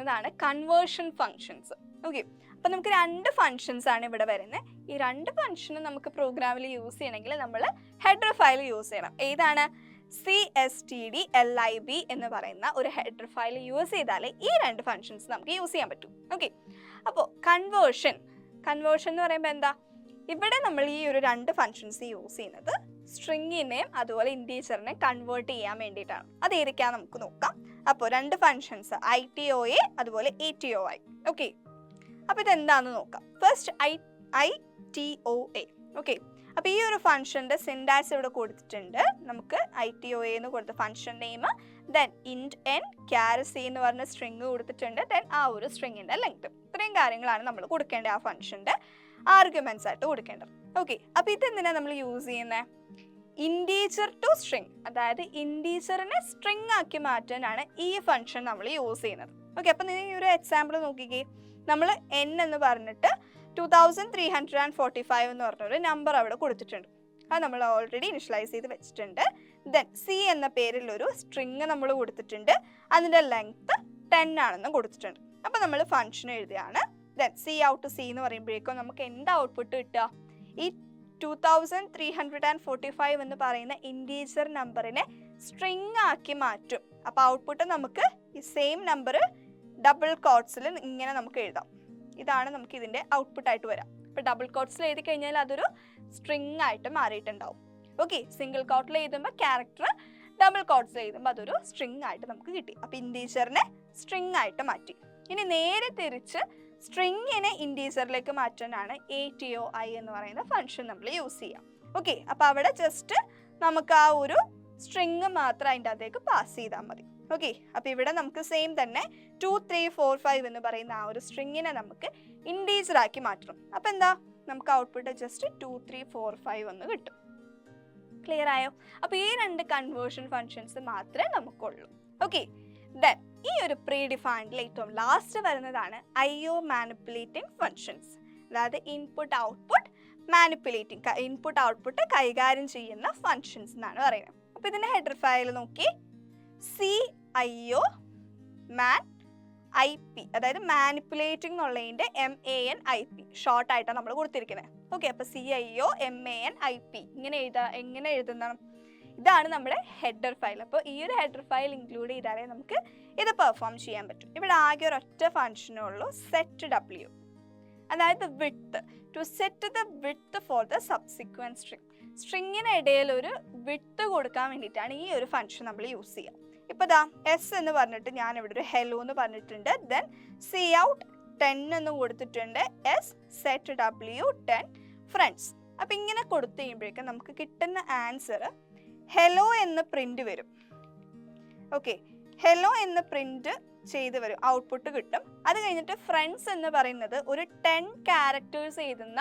വരുന്നതാണ് conversion functions. Okay, അപ്പം നമുക്ക് രണ്ട് ഫങ്ഷൻസ് ആണ് ഇവിടെ വരുന്നത്. ഈ രണ്ട് ഫങ്ഷനും നമുക്ക് പ്രോഗ്രാമിൽ യൂസ് ചെയ്യണമെങ്കിൽ നമ്മൾ ഹെഡർ ഫയൽ യൂസ് ചെയ്യണം. ഏതാണ്? CSTDLIB എന്ന് പറയുന്ന ഒരു ഹെഡർ ഫയൽ യൂസ് ചെയ്താലേ ഈ രണ്ട് ഫങ്ഷൻസ് നമുക്ക് യൂസ് ചെയ്യാൻ പറ്റും. ഓക്കെ, അപ്പോൾ കൺവേർഷൻ എന്ന് പറയുമ്പോൾ എന്താ? ഇവിടെ നമ്മൾ ഈ ഒരു രണ്ട് ഫങ്ഷൻസ് യൂസ് ചെയ്യുന്നത് സ്ട്രിങ്ങിനെയും അതുപോലെ ഇൻറ്റീജറിനെ കൺവേർട്ട് ചെയ്യാൻ വേണ്ടിയിട്ടാണ്. അത് ഏതൊക്കെയാ നമുക്ക് നോക്കാം. അപ്പോൾ രണ്ട് ഫങ്ഷൻസ് ITOA അതുപോലെ ATOI. ഓക്കെ, അപ്പോൾ ഇതെന്താണെന്ന് നോക്കാം. First ITOA. ഓക്കെ, അപ്പോൾ ഈ ഒരു ഫംഗ്ഷൻ്റെ സിൻടാക്സ് ഇവിടെ കൊടുത്തിട്ടുണ്ട്. നമുക്ക് ITOA എന്ന് കൊടുത്ത function name, then int n char c എന്ന് പറഞ്ഞ സ്ട്രിങ് കൊടുത്തിട്ടുണ്ട്, ദെൻ ആ ഒരു സ്ട്രിങ്ങിൻ്റെ ലെങ്ത്. ഇത്രയും കാര്യങ്ങളാണ് നമ്മൾ കൊടുക്കേണ്ടത്, ആ ഫംഗ്ഷൻ്റെ ആർഗ്യുമെന്റ്സ് ആയിട്ട് കൊടുക്കേണ്ടത്. ഓക്കെ, അപ്പോൾ ഇതെന്തിനാണ് നമ്മൾ യൂസ് ചെയ്യുന്നത്? ഇൻറ്റീജർ ടു സ്ട്രിങ്, അതായത് ഇൻറ്റീജറിനെ സ്ട്രിങ് ആക്കി മാറ്റാനാണ് ഈ ഫംഗ്ഷൻ നമ്മൾ യൂസ് ചെയ്യുന്നത്. ഓക്കെ, അപ്പോൾ നിങ്ങൾ ഈ ഒരു എക്സാമ്പിൾ നോക്കിക്കേ. നമ്മൾ n എന്ന് പറഞ്ഞിട്ട് 2345 എന്ന് പറഞ്ഞൊരു നമ്പർ അവിടെ കൊടുത്തിട്ടുണ്ട്. അത് നമ്മൾ ഓൾറെഡി ഇനിഷ്യലൈസ് ചെയ്ത് വെച്ചിട്ടുണ്ട്. ദെൻ C എന്ന പേരിലൊരു സ്ട്രിങ് നമ്മൾ കൊടുത്തിട്ടുണ്ട്, അതിൻ്റെ ലെങ്ത് 10 ആണെന്ന് കൊടുത്തിട്ടുണ്ട്. അപ്പോൾ നമ്മൾ ഫംഗ്ഷൻ എഴുതുകയാണ്. ദെൻ Cout C എന്ന് പറയുമ്പോഴേക്കും നമുക്ക് എന്താ ഔട്ട്പുട്ട് കിട്ടുക? ഈ 2345 എന്ന് പറയുന്ന ഇൻറ്റീജർ നമ്പറിനെ സ്ട്രിങ് ആക്കി മാറ്റും. അപ്പോൾ ഔട്ട്പുട്ട് നമുക്ക് ഈ സെയിം നമ്പർ ഡബിൾ കോട്ട്സിൽ ഇങ്ങനെ നമുക്ക് എഴുതാം. ഇതാണ് നമുക്ക് ഇതിൻ്റെ ഔട്ട്പുട്ടായിട്ട് വരാം. ഇപ്പോൾ ഡബിൾ കോട്ട്സിൽ എഴുതി കഴിഞ്ഞാൽ അതൊരു സ്ട്രിങ് ആയിട്ട് മാറിയിട്ടുണ്ടാവും. ഓക്കെ, സിംഗിൾ കോട്ടിൽ എഴുതുമ്പോൾ ക്യാരക്ടർ, ഡബിൾ കോട്ട്സിൽ എഴുതുമ്പോൾ അതൊരു സ്ട്രിങ് ആയിട്ട് നമുക്ക് കിട്ടി. അപ്പോൾ ഇൻറ്റീജറിനെ സ്ട്രിങ് ആയിട്ട് മാറ്റി. ഇനി നേരെ തിരിച്ച് സ്ട്രിങ്ങിനെ ഇൻറ്റീജറിലേക്ക് മാറ്റാനാണ് ATOI എന്ന് പറയുന്ന ഫംഗ്ഷൻ നമ്മൾ യൂസ് ചെയ്യാം. ഓക്കെ, അപ്പോൾ അവിടെ ജസ്റ്റ് നമുക്ക് ആ ഒരു സ്ട്രിങ് മാത്രം അതിൻ്റെ അകത്തേക്ക് പാസ് ചെയ്താൽ മതി. ഓക്കെ, അപ്പോൾ ഇവിടെ നമുക്ക് സെയിം തന്നെ 2345 എന്ന് പറയുന്ന ആ ഒരു സ്ട്രിങ്ങിനെ നമുക്ക് ഇൻറ്റീജർ ആക്കി മാറ്റണം. അപ്പോൾ എന്താ? നമുക്ക് ഔട്ട്പുട്ട് ജസ്റ്റ് 2345 എന്ന് കിട്ടും. ക്ലിയർ ആയോ? അപ്പോൾ ഈ രണ്ട് കൺവേർഷൻ ഫങ്ഷൻസ് മാത്രമേ നമുക്കുള്ളൂ. ഓക്കെ, ദെൻ ഈ ഒരു പ്രീ ഡിഫൈൻഡിൽ ഏറ്റവും ലാസ്റ്റ് വരുന്നതാണ് IO മാനിപ്പുലേറ്റിംഗ് ഫങ്ഷൻസ്. അതായത് input output manipulating, input output കൈകാര്യം ചെയ്യുന്ന ഫങ്ഷൻസ് എന്നാണ് പറയുന്നത്. അപ്പോൾ ഇതിൻ്റെ ഹെഡർ ഫയൽ നോക്കി, CIO man IP, അതായത് മാനിപ്പുലേറ്റിംഗ് എന്നുള്ളതിൻ്റെ MANIP ഷോർട്ട് ആയിട്ടാണ് നമ്മൾ കൊടുത്തിരിക്കുന്നത്. ഓക്കെ, അപ്പോൾ CIO MANIP എങ്ങനെ എഴുതുന്ന ഇതാണ് നമ്മുടെ ഹെഡർ ഫയൽ. അപ്പോൾ ഈ ഒരു ഹെഡർ ഫയൽ ഇൻക്ലൂഡ് ചെയ്താലേ നമുക്ക് ഇത് പെർഫോം ചെയ്യാൻ പറ്റും. ഇവിടെ ആകെ ഒരൊറ്റ ഫംഗ്ഷനേ ഉള്ളൂ, സെറ്റ് W, അതായത് width. To set the width for the subsequent string. സ്ട്രിങ്ങിന് ഇടയിൽ ഒരു വിഡ്ത്ത് കൊടുക്കാൻ വേണ്ടിയിട്ടാണ് ഈ ഒരു ഫംഗ്ഷൻ നമ്മൾ യൂസ് ചെയ്യുക. ഇപ്പോൾ ദാ S എന്ന് പറഞ്ഞിട്ട് ഞാൻ ഇവിടെ ഒരു ഹെലോ എന്ന് പറഞ്ഞിട്ടുണ്ട്. ദെൻ Cout 10 എന്ന് കൊടുത്തിട്ടുണ്ട്. S set W 10 friends. അപ്പം ഇങ്ങനെ കൊടുത്തു കഴിയുമ്പോഴേക്കും നമുക്ക് കിട്ടുന്ന ആൻസർ ഹെലോ എന്ന് പ്രിന്റ് വരും. ഓക്കെ, ഹെലോ എന്ന് പ്രിന്റ് ചെയ്ത് വരും, ഔട്ട്പുട്ട് കിട്ടും. അത് കഴിഞ്ഞിട്ട് ഫ്രണ്ട്സ് എന്ന് പറയുന്നത് ഒരു 10 ക്യാരക്ടേഴ്സ് എഴുതുന്ന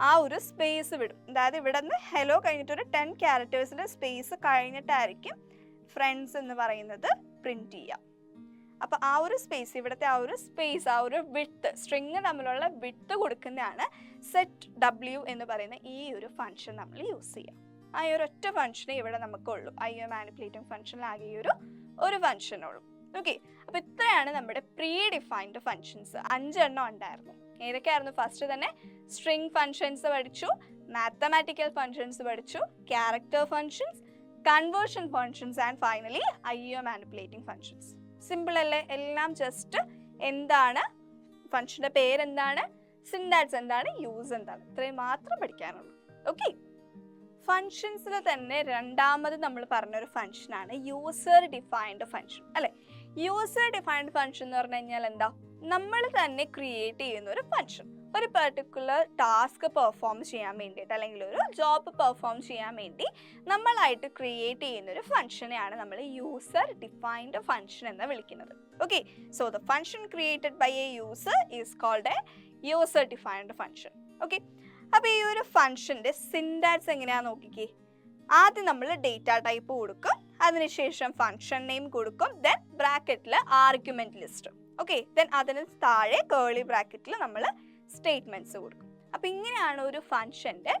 ആ ഒരു സ്പേസ് വിടും. അതായത് ഇവിടെ നിന്ന് ഹെലോ കഴിഞ്ഞിട്ട് ഒരു 10 ക്യാരക്ടേഴ്സിൻ്റെ സ്പേസ് കഴിഞ്ഞിട്ടായിരിക്കും ഫ്രണ്ട്സ് എന്ന് പറയുന്നത് പ്രിന്റ് ചെയ്യാം. അപ്പോൾ ആ ഒരു സ്പേസ്, ഇവിടുത്തെ ആ ഒരു സ്പേസ്, ആ ഒരു വിഡ്ത്ത്, സ്ട്രിങ് തമ്മിലുള്ള വിഡ്ത്ത് കൊടുക്കുന്നതാണ് സെറ്റ് W എന്ന് പറയുന്ന ഈ ഒരു ഫംഗ്ഷൻ നമ്മൾ യൂസ് ചെയ്യുക. ആ ഒരു ഒറ്റ ഫംഗ്ഷനേ ഇവിടെ നമുക്കുള്ളൂ. IO മാനിപ്പുലേറ്റിംഗ് ഫംഗ്ഷനിലാകെ ഈ ഒരു ഫംഗ്ഷനുള്ളൂ. ഓക്കെ, അപ്പോൾ ഇത്രയാണ് നമ്മുടെ പ്രീ ഡിഫൈൻഡ് ഫംഗ്ഷൻസ്. 5 എണ്ണം ഉണ്ടായിരുന്നു. ഏതൊക്കെയായിരുന്നു? ഫസ്റ്റ് തന്നെ സ്ട്രിങ് ഫംഗ്ഷൻസ് പഠിച്ചു, മാത്തമാറ്റിക്കൽ ഫംഗ്ഷൻസ് പഠിച്ചു, character functions, conversion functions and finally IO manipulating functions. Simple അല്ലേ? എല്ലാം ജസ്റ്റ് എന്താണ്, ഫംഗ്ഷൻ്റെ പേരെന്താണ്, സിൻടാക്സ് എന്താണ്, യൂസ് എന്താണ്, ഇത്രയും മാത്രം പഠിക്കാനുള്ളൂ. ഓക്കെ, ഫംഗ്ഷൻസിൽ തന്നെ രണ്ടാമത് നമ്മൾ പറഞ്ഞൊരു ഫംഗ്ഷനാണ് യൂസർ ഡിഫൈൻഡ് ഫംഗ്ഷൻ, അല്ലേ? യൂസർ ഡിഫൈൻഡ് ഫംഗ്ഷൻ എന്ന് പറഞ്ഞു കഴിഞ്ഞാൽ എന്താ? നമ്മൾ തന്നെ ക്രിയേറ്റ് ചെയ്യുന്ന ഒരു ഫംഗ്ഷൻ. ഒരു പെർട്ടിക്കുലർ ടാസ്ക് പെർഫോം ചെയ്യാൻ വേണ്ടിയിട്ട്, അല്ലെങ്കിൽ ഒരു ജോബ് പെർഫോം ചെയ്യാൻ വേണ്ടി നമ്മളായിട്ട് ക്രിയേറ്റ് ചെയ്യുന്ന ഒരു ഫംഗ്ഷനെയാണ് നമ്മൾ യൂസർ ഡിഫൈൻഡ് ഫംഗ്ഷൻ എന്ന് വിളിക്കുന്നത്. Okay, so the function created by a user is called a user defined function. Okay, അപ്പോൾ ഈ ഒരു ഫംഗ്ഷൻ്റെ സിൻടാക്സ് എങ്ങനെയാണെന്ന് നോക്കിക്കേ. ആദ്യം നമ്മൾ ഡേറ്റ ടൈപ്പ് കൊടുക്കും, അതിനുശേഷം ഫംഗ്ഷൻ നെയിം കൊടുക്കും, ദെൻ ബ്രാക്കറ്റിൽ ആർഗ്യുമെന്റ് ലിസ്റ്റ്. ഓക്കെ, ദെൻ അതിന് താഴെ കേളി ബ്രാക്കറ്റിൽ നമ്മൾ സ്റ്റേറ്റ്മെന്റ്സ് കൊടുക്കും. അപ്പം ഇങ്ങനെയാണ് ഒരു ഫംഗ്ഷൻ്റെ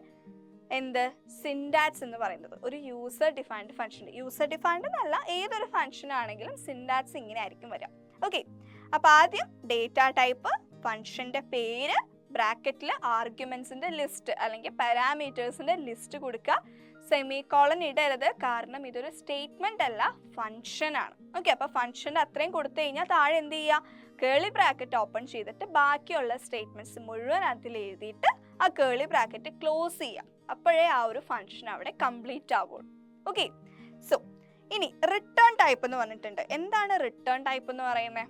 സിൻടാക്സ് എന്ന് പറയുന്നത്. ഒരു user defined function, user defined എന്നല്ല, ഏതൊരു ഫംഗ്ഷൻ ആണെങ്കിലും സിൻടാക്സ് ഇങ്ങനെ ആയിരിക്കും വരിക. ഓക്കെ, അപ്പോൾ ആദ്യം ഡേറ്റ ടൈപ്പ്, ഫംഗ്ഷന്റെ പേര്, ബ്രാക്കറ്റിൽ ആർഗ്യുമെന്റ്സിന്റെ ലിസ്റ്റ് അല്ലെങ്കിൽ പാരാമീറ്റേഴ്സിന്റെ ലിസ്റ്റ് കൊടുക്കുക. സെമിക്കോളൻ ഇടരുത്, കാരണം ഇതൊരു സ്റ്റേറ്റ്മെന്റ് അല്ല, ഫംഗ്ഷൻ ആണ്. ഓക്കെ, അപ്പോൾ ഫംഗ്ഷന്റെ അത്രയും കൊടുത്തു കഴിഞ്ഞാൽ താഴെ എന്ത് ചെയ്യുക, കേളി ബ്രാക്കറ്റ് ഓപ്പൺ ചെയ്തിട്ട് ബാക്കിയുള്ള സ്റ്റേറ്റ്മെന്റ്സ് മുഴുവൻ അതിൽ എഴുതിയിട്ട് ആ കേളി ബ്രാക്കറ്റ് ക്ലോസ് ചെയ്യുക. അപ്പോഴേ ആ ഒരു ഫംഗ്ഷൻ അവിടെ കംപ്ലീറ്റ് ആവുള്ളൂ. ഓക്കെ, സോ ഇനി റിട്ടേൺ ടൈപ്പ് എന്ന് പറഞ്ഞിട്ടുണ്ട്. എന്താണ് റിട്ടേൺ ടൈപ്പ് എന്ന് പറയുന്നത്?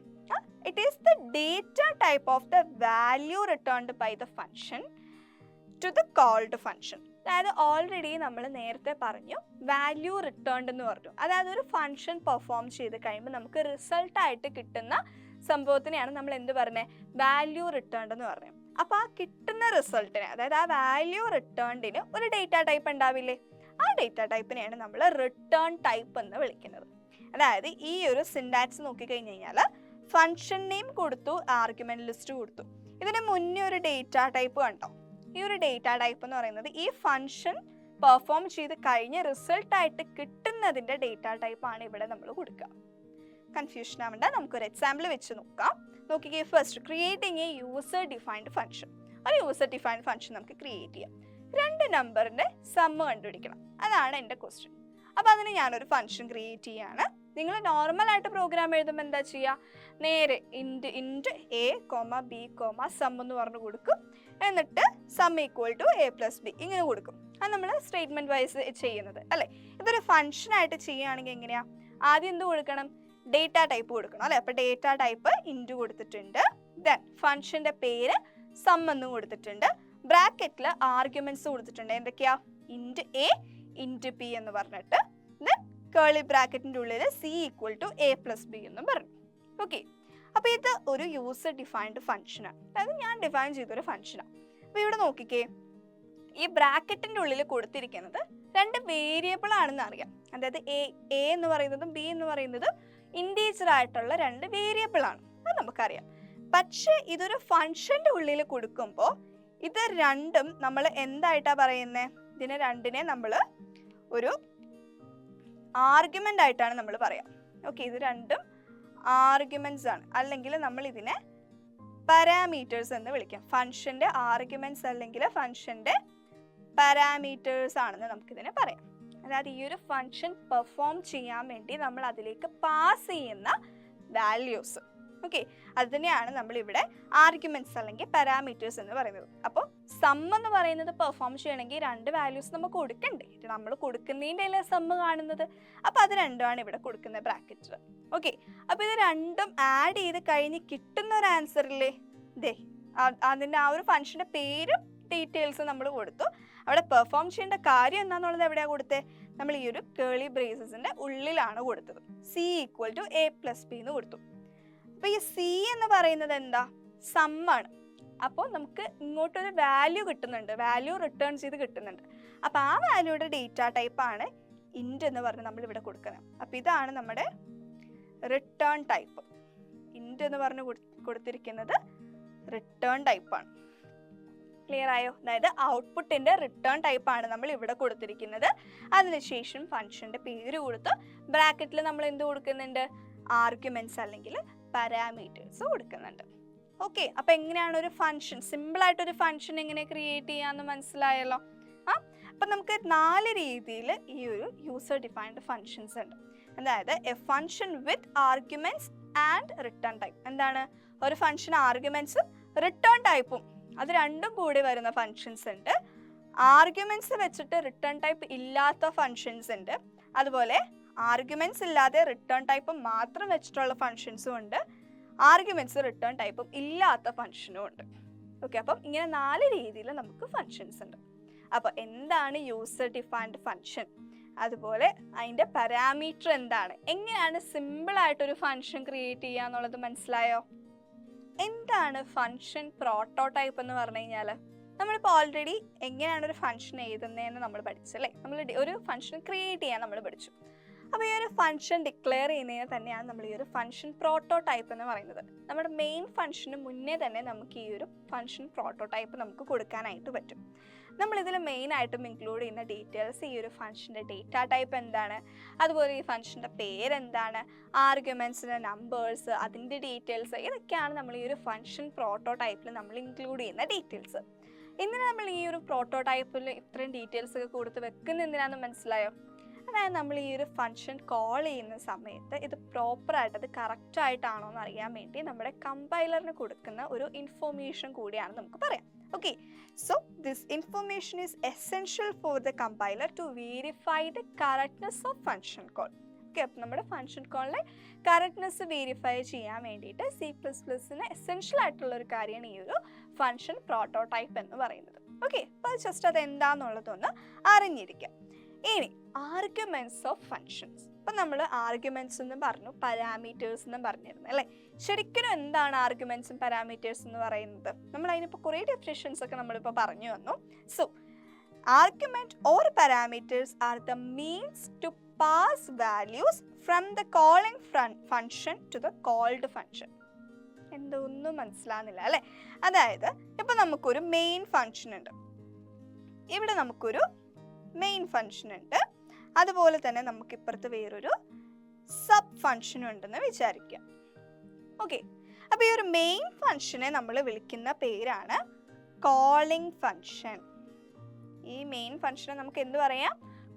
It is the data type of the value returned by the function to the called function. അതായത് ഓൾറെഡി നമ്മൾ നേരത്തെ പറഞ്ഞു വാല്യൂ റിട്ടേൺഡ് എന്ന് പറഞ്ഞു. അതായത് ഒരു ഫംഗ്ഷൻ പെർഫോം ചെയ്ത് കഴിയുമ്പോൾ നമുക്ക് റിസൾട്ടായിട്ട് കിട്ടുന്ന സംഭവത്തിനെയാണ് നമ്മൾ എന്ത് പറഞ്ഞത്, വാല്യൂ റിട്ടേൺഡ് എന്ന് പറഞ്ഞത്. അപ്പോൾ ആ കിട്ടുന്ന റിസൾട്ടിന്, അതായത് ആ വാല്യൂ റിട്ടേൺഡിന് ഒരു ഡേറ്റ ടൈപ്പ് ഉണ്ടാവില്ലേ, ആ ഡേറ്റ ടൈപ്പിനെയാണ് നമ്മൾ റിട്ടേൺ ടൈപ്പ് എന്ന് വിളിക്കുന്നത്. അതായത് ഈ ഒരു സിൻടാക്സ് നോക്കിക്കഴിഞ്ഞ് കഴിഞ്ഞാൽ ഫംഗ്ഷൻ നെയിം കൊടുത്തു, ആർഗ്യുമെന്റ് ലിസ്റ്റ് കൊടുത്തു. ഇതിന് മുന്നേ ഒരു ഡേറ്റ ടൈപ്പ് കണ്ടോ? ഈ ഒരു ഡേറ്റ ടൈപ്പ് എന്ന് പറയുന്നത് ഈ ഫംഗ്ഷൻ പെർഫോം ചെയ്ത് കഴിഞ്ഞ് റിസൾട്ടായിട്ട് കിട്ടുന്നതിൻ്റെ ഡേറ്റ ടൈപ്പ് ആണ് ഇവിടെ നമ്മൾ കൊടുക്കുക. കൺഫ്യൂഷൻ ആവണ്ട, നമുക്കൊരു എക്സാമ്പിൾ വെച്ച് നോക്കാം. നോക്കിക്കേ, first creating A user defined function. ഒരു യൂസർ ഡിഫൈൻഡ് ഫംഗ്ഷൻ നമുക്ക് ക്രിയേറ്റ് ചെയ്യാം. 2 നമ്പറിന്റെ സമ്മ് കണ്ടുപിടിക്കണം, അതാണ് എൻ്റെ ക്വസ്റ്റ്യൻ. അപ്പോൾ അതിന് ഞാനൊരു ഫംഗ്ഷൻ ക്രിയേറ്റ് ചെയ്യാണ്. നിങ്ങൾ നോർമലായിട്ട് പ്രോഗ്രാം എഴുതുമ്പോൾ എന്താ ചെയ്യുക, നേരെ int a comma b comma sum എന്ന് പറഞ്ഞു കൊടുക്കും. എന്നിട്ട് sum equal to a plus b ഇങ്ങനെ കൊടുക്കും. അത് നമ്മൾ സ്റ്റേറ്റ്മെന്റ് വൈസ് ചെയ്യുന്നത് അല്ലേ. ഇതൊരു ഫംഗ്ഷനായിട്ട് ചെയ്യുകയാണെങ്കിൽ എങ്ങനെയാ, ആദ്യം എന്ത് കൊടുക്കണം, ഡേറ്റ ടൈപ്പ് കൊടുക്കണം അല്ലേ. അപ്പോൾ ഡേറ്റ ടൈപ്പ് ഇൻറ്റു കൊടുത്തിട്ടുണ്ട്. ദെൻ ഫംഗ്ഷന്റെ പേര് സം എന്ന് കൊടുത്തിട്ടുണ്ട്. ബ്രാക്കറ്റിൽ ആർഗ്യുമെന്റ്സ് കൊടുത്തിട്ടുണ്ട്. എന്തൊക്കെയാ, ഇൻറ്റ് എ ഇൻറ്റ് ബി എന്ന് പറഞ്ഞിട്ട്. ദെൻ കേളി ബ്രാക്കറ്റിൻ്റെ ഉള്ളിൽ c equal to a plus b എന്നും പറഞ്ഞു. ഓക്കെ, അപ്പോൾ ഇത് ഒരു യൂസർ ഡിഫൈൻഡ് ഫംഗ്ഷനാണ്. അതായത് ഞാൻ ഡിഫൈൻ ചെയ്തൊരു ഫംഗ്ഷനാണ്. അപ്പോൾ ഇവിടെ നോക്കിക്കേ, ഈ ബ്രാക്കറ്റിൻ്റെ ഉള്ളിൽ കൊടുത്തിരിക്കുന്നത് 2 വേരിയബിൾ ആണെന്ന് അറിയാം. അതായത് എ എന്ന് പറയുന്നതും ബി എന്ന് പറയുന്നതും ഇൻറ്റീജർ ആയിട്ടുള്ള 2 വേരിയബിൾ ആണ്, അത് നമുക്കറിയാം. പക്ഷേ ഇതൊരു ഫംഗ്ഷൻ്റെ ഉള്ളിൽ കൊടുക്കുമ്പോൾ ഇത് രണ്ടും നമ്മൾ എന്തായിട്ടാ പറയുന്നത്, ഇതിനെ രണ്ടിനെ നമ്മൾ ഒരു ആർഗ്യുമെന്റ് ആയിട്ടാണ് നമ്മൾ പറയാം. ഓക്കെ, ഇത് രണ്ടും ആർഗ്യുമെന്റ്സ് ആണ്, അല്ലെങ്കിൽ നമ്മൾ ഇതിനെ പാരാമീറ്റേഴ്സ് എന്ന് വിളിക്കാം. ഫംഗ്ഷന്റെ ആർഗ്യുമെന്റ്സ് അല്ലെങ്കിൽ ഫംഗ്ഷന്റെ പാരാമീറ്റേഴ്സ് ആണെന്ന് നമുക്കിതിനെ പറയാം. അതായത് ഈ ഒരു ഫംഗ്ഷൻ പെർഫോം ചെയ്യാൻ വേണ്ടി നമ്മൾ അതിലേക്ക് പാസ് ചെയ്യുന്ന വാല്യൂസ്. ഓക്കെ, അതിനെയാണ് നമ്മൾ ഇവിടെ ആർഗ്യുമെന്റ്സ് അല്ലെങ്കിൽ പാരാമീറ്റേഴ്സ് എന്ന് പറയുന്നത്. അപ്പോൾ സം എന്ന് പറയുന്നത് പെർഫോം ചെയ്യണമെങ്കിൽ 2 വാല്യൂസ് നമുക്ക് കൊടുക്കണ്ടേ, നമ്മൾ കൊടുക്കുന്നതിൻ്റെ അല്ലേ സമ്മ് കാണുന്നത്. അപ്പോൾ അത് രണ്ടുമാണ് ഇവിടെ കൊടുക്കുന്ന ബ്രാക്കറ്റിൽ. ഓക്കെ, അപ്പോൾ ഇത് രണ്ടും ആഡ് ചെയ്ത് കഴിഞ്ഞ് കിട്ടുന്ന ഒരു ആൻസറില്ലേ, ദേ അതിൻ്റെ ആ ഒരു ഫംഗ്ഷൻ്റെ പേരും ഡീറ്റെയിൽസ് നമ്മൾ കൊടുത്തു. അവിടെ പെർഫോം ചെയ്യേണ്ട കാര്യം എന്താണെന്നുള്ളത് എവിടെയാണ് കൊടുത്തത്, നമ്മൾ ഈ ഒരു കേളി ബ്രേസസിൻ്റെ ഉള്ളിലാണ് കൊടുത്തത്. C equal to a plus b എന്ന് കൊടുത്തു. അപ്പോൾ ഈ സി എന്ന് പറയുന്നത് എന്താ, സമ്മാണ്. അപ്പോൾ നമുക്ക് ഇങ്ങോട്ടൊരു വാല്യൂ കിട്ടുന്നുണ്ട്, വാല്യൂ റിട്ടേൺ ചെയ്ത് കിട്ടുന്നുണ്ട്. അപ്പോൾ ആ വാല്യൂയുടെ ഡേറ്റ ടൈപ്പാണ് ഇൻറ്റ് എന്ന് പറഞ്ഞ് നമ്മൾ ഇവിടെ കൊടുക്കുന്നത്. അപ്പോൾ ഇതാണ് നമ്മുടെ റിട്ടേൺ ടൈപ്പ്. ഇൻറ്റ് എന്ന് പറഞ്ഞ് കൊടുത്തിരിക്കുന്നത് റിട്ടേൺ ടൈപ്പാണ്. ക്ലിയർ ആയോ? അതായത് ഔട്ട്പുട്ടിൻ്റെ റിട്ടേൺ ടൈപ്പാണ് നമ്മൾ ഇവിടെ കൊടുത്തിരിക്കുന്നത്. അതിനുശേഷം ഫംഗ്ഷൻ്റെ പേര് കൊടുത്ത് ബ്രാക്കറ്റിൽ നമ്മൾ എന്ത് കൊടുക്കുന്നുണ്ട്, ആർഗ്യുമെന്റ്സ് അല്ലെങ്കിൽ പാരാമീറ്റേഴ്സ് കൊടുക്കുന്നുണ്ട്. ഓക്കെ, അപ്പോൾ എങ്ങനെയാണ് ഒരു ഫംഗ്ഷൻ, സിമ്പിളായിട്ടൊരു ഫംഗ്ഷൻ എങ്ങനെ ക്രിയേറ്റ് ചെയ്യാമെന്ന് മനസ്സിലായല്ലോ. അപ്പം നമുക്ക് 4 രീതിയിൽ ഈ ഒരു യൂസർ ഡിഫൈൻഡ് ഫംഗ്ഷൻസ് ഉണ്ട്. അതായത് A function with arguments and return type. എന്താണ്, ഒരു ഫംഗ്ഷൻ ആർഗ്യുമെന്റ്സും റിട്ടേൺ ടൈപ്പും അത് രണ്ടും കൂടി വരുന്ന ഫംഗ്ഷൻസ് ഉണ്ട്. ആർഗ്യുമെന്റ്സ് വെച്ചിട്ട് റിട്ടേൺ ടൈപ്പ് ഇല്ലാത്ത ഫംഗ്ഷൻസ് ഉണ്ട്. അതുപോലെ ആർഗ്യുമെന്റ്സ് ഇല്ലാതെ റിട്ടേൺ ടൈപ്പ് മാത്രം വെച്ചിട്ടുള്ള ഫംഗ്ഷൻസും ഉണ്ട്. ആർഗ്യുമെന്റ്സ് റിട്ടേൺ ടൈപ്പും ഇല്ലാത്ത ഫംഗ്ഷനും ഉണ്ട്. ഓക്കെ, അപ്പം ഇങ്ങനെ 4 രീതിയിൽ നമുക്ക് ഫംഗ്ഷൻസ് ഉണ്ട്. അപ്പോൾ എന്താണ് യൂസർ ഡിഫൈൻഡ് ഫംഗ്ഷൻ, അതുപോലെ അതിൻ്റെ പാരാമീറ്റർ എന്താണ്, എങ്ങനെയാണ് സിമ്പിളായിട്ടൊരു ഫംഗ്ഷൻ ക്രിയേറ്റ് ചെയ്യുക എന്നുള്ളത് മനസ്സിലായോ? എന്താണ് ഫംഗ്ഷൻ പ്രോട്ടോടൈപ്പ് എന്ന് പറഞ്ഞു കഴിഞ്ഞാൽ, നമ്മളിപ്പോൾ ഓൾറെഡി എങ്ങനെയാണ് ഒരു ഫംഗ്ഷൻ എഴുതുന്നതെന്ന് നമ്മൾ പഠിച്ചല്ലേ, നമ്മൾ ഒരു ഫംഗ്ഷൻ ക്രിയേറ്റ് ചെയ്യാൻ നമ്മൾ പഠിച്ചു. അപ്പോൾ ഈ ഒരു ഫംഗ്ഷൻ ഡിക്ലെയർ ചെയ്യുന്നതിന് തന്നെയാണ് നമ്മൾ ഈ ഒരു ഫംഗ്ഷൻ പ്രോട്ടോടൈപ്പ് എന്ന് പറയുന്നത്. നമ്മുടെ മെയിൻ ഫംഗ്ഷന് മുന്നേ തന്നെ നമുക്ക് ഈ ഒരു ഫംഗ്ഷൻ പ്രോട്ടോടൈപ്പ് നമുക്ക് കൊടുക്കാനായിട്ട് പറ്റും. നമ്മളിതിൽ മെയിനായിട്ടും ഇൻക്ലൂഡ് ചെയ്യുന്ന ഡീറ്റെയിൽസ് ഈ ഒരു ഫംഗ്ഷൻ്റെ ഡേറ്റ ടൈപ്പ് എന്താണ്, അതുപോലെ ഈ ഫംഗ്ഷൻ്റെ പേരെന്താണ്, ആർഗ്യുമെൻറ്റ്സിൻ്റെ നമ്പേഴ്സ്, അതിൻ്റെ ഡീറ്റെയിൽസ്, ഇതൊക്കെയാണ് നമ്മൾ ഈ ഒരു ഫംഗ്ഷൻ പ്രോട്ടോടൈപ്പിൽ നമ്മൾ ഇൻക്ലൂഡ് ചെയ്യുന്ന ഡീറ്റെയിൽസ്. എന്തിനാണ് നമ്മൾ ഈ ഒരു പ്രോട്ടോടൈപ്പിൽ ഇത്രയും ഡീറ്റെയിൽസ് ഒക്കെ കൊടുത്ത് വെക്കുന്ന എന്തിനാണെന്ന് മനസ്സിലായോ? അതായത് നമ്മൾ ഈ ഒരു ഫംഗ്ഷൻ കോൾ ചെയ്യുന്ന സമയത്ത് ഇത് പ്രോപ്പറായിട്ട് അത് കറക്റ്റായിട്ടാണോ എന്ന് അറിയാൻ വേണ്ടി നമ്മുടെ കമ്പൈലറിന് കൊടുക്കുന്ന ഒരു ഇൻഫോർമേഷൻ കൂടിയാണ് നമുക്ക് പറയാം. Okay, so this information is essential for the compiler to verify the correctness of function call. Okay, അപ്പോൾ നമ്മുടെ ഫംഗ്ഷൻ കോളിലെ കറക്റ്റ്നെസ് വെരിഫൈ ചെയ്യാൻ വേണ്ടിയിട്ട് C++ന് എസെൻഷ്യൽ ആയിട്ടുള്ള ഒരു കാര്യമാണ് ഈ ഒരു ഫംഗ്ഷൻ പ്രോട്ടോടൈപ്പ് എന്ന് പറയുന്നത്. ഓക്കെ, അപ്പോൾ ജസ്റ്റ് അത് എന്താണെന്നുള്ളതൊന്ന് അറിഞ്ഞിരിക്കാം. ഇനി ആർഗ്യുമെന്റ്സ് ഓഫ് ഫങ്ഷൻസ്. അപ്പം നമ്മൾ ആർഗ്യുമെന്റ്സ് എന്നും പറഞ്ഞു, പാരാമീറ്റേഴ്സ് എന്നും പറഞ്ഞിരുന്നു അല്ലേ? ശരിക്കും എന്താണ് ആർഗ്യുമെന്റ്സും പാരാമീറ്റേഴ്സ് എന്ന് പറയുന്നത്? നമ്മൾ അതിനിപ്പോൾ കുറേ ഡെഫിനിഷൻസ് ഒക്കെ നമ്മളിപ്പോൾ പറഞ്ഞു വന്നു. So argument or parameters are the means to pass values from the calling function to the called function. എന്തൊന്നും മനസ്സിലാകുന്നില്ല അല്ലേ? അതായത് ഇപ്പം നമുക്കൊരു മെയിൻ ഫംഗ്ഷൻ ഉണ്ട്, ഇവിടെ നമുക്കൊരു മെയിൻ ഫംഗ്ഷൻ ഉണ്ട്, അതുപോലെ തന്നെ നമുക്ക് ഇപ്പുറത്ത് വേറൊരു സബ് ഫംഗ്ഷൻ ഉണ്ടെന്ന് വിചാരിക്കാം. ഓക്കെ, അപ്പോൾ ഈ ഒരു മെയിൻ ഫംഗ്ഷനെ നമ്മൾ വിളിക്കുന്ന പേരാണ് കോളിംഗ് ഫംഗ്ഷൻ. ഈ മെയിൻ ഫംഗ്ഷനെ നമുക്ക് എന്ത് പറയാം?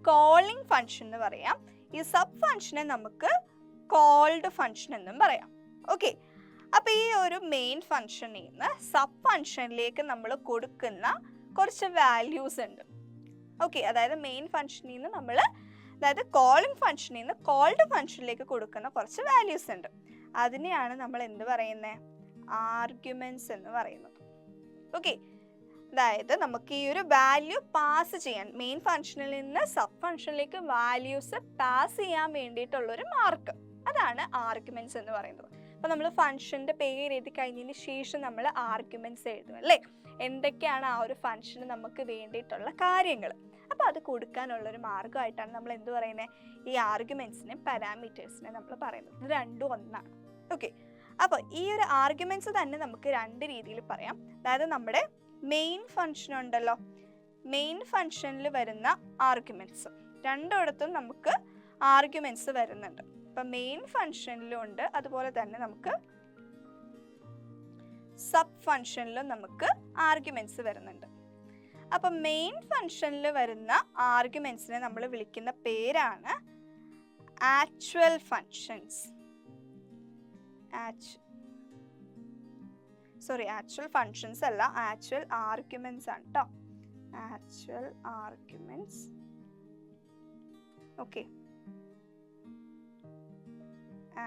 കോളിംഗ് ഫംഗ്ഷൻ എന്ന് പറയാം. ഈ സബ് ഫംഗ്ഷനെ നമുക്ക് കോൾഡ് ഫംഗ്ഷൻ എന്നും പറയാം. ഓക്കെ, അപ്പോൾ ഈ ഒരു മെയിൻ ഫംഗ്ഷനിൽ നിന്ന് സബ് ഫംഗ്ഷനിലേക്ക് നമ്മൾ കൊടുക്കുന്ന കുറച്ച് വാല്യൂസ് ഉണ്ട്. ഓക്കെ, അതായത് മെയിൻ ഫംഗ്ഷനിൽ നിന്ന് നമ്മൾ, അതായത് കോളിംഗ് ഫംഗ്ഷനിൽ നിന്ന് കോൾഡ് ഫംഗ്ഷനിലേക്ക് കൊടുക്കുന്ന കുറച്ച് വാല്യൂസ് ഉണ്ട്. അതിനെയാണ് നമ്മൾ എന്ത് പറയുന്നത്? ആർഗ്യുമെന്റ്സ് എന്ന് പറയുന്നത്. ഓക്കെ, അതായത് നമുക്ക് ഈ ഒരു വാല്യൂ പാസ് ചെയ്യാൻ, മെയിൻ ഫംഗ്ഷനിൽ നിന്ന് സബ് ഫംഗ്ഷനിലേക്ക് വാല്യൂസ് പാസ് ചെയ്യാൻ വേണ്ടിയിട്ടുള്ളൊരു മാർക്ക്, അതാണ് ആർഗ്യുമെന്റ്സ് എന്ന് പറയുന്നത്. അപ്പോൾ നമ്മൾ ഫംഗ്ഷൻ്റെ പേര് എഴുതി കഴിഞ്ഞതിന് ശേഷം നമ്മൾ ആർഗ്യുമെന്റ്സ് എഴുതും അല്ലേ? എന്തൊക്കെയാണ് ആ ഒരു ഫംഗ്ഷന് നമുക്ക് വേണ്ടിയിട്ടുള്ള കാര്യങ്ങൾ. അപ്പോൾ അത് കൊടുക്കാനുള്ളൊരു മാർഗമായിട്ടാണ് നമ്മൾ എന്ത് പറയുന്നത്? ഈ ആർഗ്യുമെന്റ്സിനെ പാരാമീറ്റേഴ്സിനെ നമ്മൾ പറയുന്നത്. ഇത് രണ്ടും ഒന്നാണ്. ഓക്കെ, അപ്പോൾ ഈ ഒരു ആർഗ്യുമെന്റ്സ് തന്നെ നമുക്ക് രണ്ട് രീതിയിൽ പറയാം. അതായത് നമ്മുടെ മെയിൻ ഫംഗ്ഷൻ ഉണ്ടല്ലോ, മെയിൻ ഫംഗ്ഷനിൽ വരുന്ന ആർഗ്യുമെന്റ്സ്, രണ്ടിടത്തും നമുക്ക് ആർഗ്യുമെന്റ്സ് വരുന്നുണ്ട്. അപ്പം മെയിൻ ഫംഗ്ഷനിലും ഉണ്ട്, അതുപോലെ തന്നെ നമുക്ക് സബ് ഫംഗ്ഷനിലും നമുക്ക് ആർഗ്യുമെന്റ്സ് വരുന്നുണ്ട്. അപ്പം മെയിൻ ഫംഗ്ഷനിൽ വരുന്ന ആർഗ്യുമെന്റ്സിനെ നമ്മൾ വിളിക്കുന്ന പേരാണ് ആക്ച്വൽ ഫംഗ്ഷൻസ്. ആക്ച്വൽ ഫംഗ്ഷൻസ് അല്ല, ആക്ച്വൽ ആർഗ്യുമെന്റ്സ് ആണ് കേട്ടോ. Actual arguments. Okay,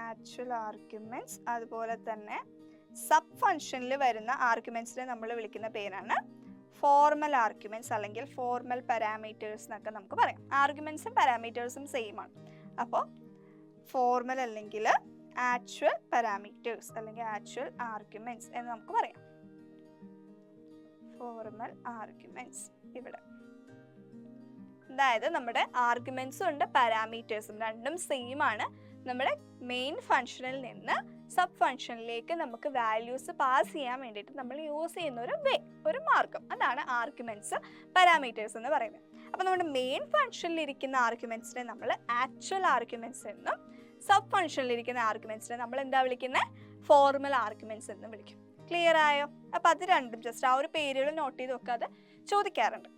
actual arguments. അതുപോലെ തന്നെ സബ് ഫംഗ്ഷനിൽ വരുന്ന ആർഗ്യുമെന്റ്സിനെ നമ്മൾ വിളിക്കുന്ന പേരാണ് ഫോർമൽ ആർഗ്യുമെന്റ്സ് അല്ലെങ്കിൽ ഫോർമൽ പാരാമീറ്റേഴ്സ് എന്നൊക്കെ നമുക്ക് പറയാം. ആർഗ്യുമെന്റ്സും പാരാമീറ്റേഴ്സും സെയിം ആണ്. അപ്പോൾ ഫോർമൽ അല്ലെങ്കിൽ ആക്ച്വൽ പാരാമീറ്റേഴ്സ് അല്ലെങ്കിൽ ആക്ച്വൽ ആർഗ്യുമെന്റ്സ് എന്ന് നമുക്ക് പറയാം. ഫോർമൽ ആർഗ്യുമെന്റ്സ് ഇവിടെ, അതായത് നമ്മുടെ ആർഗ്യുമെന്റ്സും ഉണ്ട് പാരാമീറ്റേഴ്സും രണ്ടും സെയിം ആണ്. നമ്മുടെ മെയിൻ ഫംഗ്ഷനിൽ നിന്ന് സബ് ഫംഗ്ഷനിലേക്ക് നമുക്ക് വാല്യൂസ് പാസ് ചെയ്യാൻ വേണ്ടിയിട്ട് നമ്മൾ യൂസ് ചെയ്യുന്ന ഒരു മാർഗം, അതാണ് ആർഗ്യുമെന്റ്സ് പാരാമീറ്റേഴ്സ് എന്ന് പറയുന്നത്. അപ്പോൾ നമ്മുടെ മെയിൻ ഫംഗ്ഷനിൽ ഇരിക്കുന്ന ആർഗ്യുമെന്റ്സിനെ നമ്മൾ ആക്ച്വൽ ആർഗ്യുമെന്റ്സ് എന്നും സബ് ഫംഗ്ഷനിൽ ഇരിക്കുന്ന ആർഗ്യുമെന്റ്സിനെ നമ്മൾ എന്താ വിളിക്കുന്നത്? ഫോർമൽ ആർഗ്യുമെന്റ്സ് എന്നും വിളിക്കും. ക്ലിയർ ആയോ? അപ്പോൾ അത് രണ്ടും ജസ്റ്റ് ആ ഒരു പേരുകൾ നോട്ട് ചെയ്ത് വെക്കാതെ ചോദിക്കാറുണ്ട്.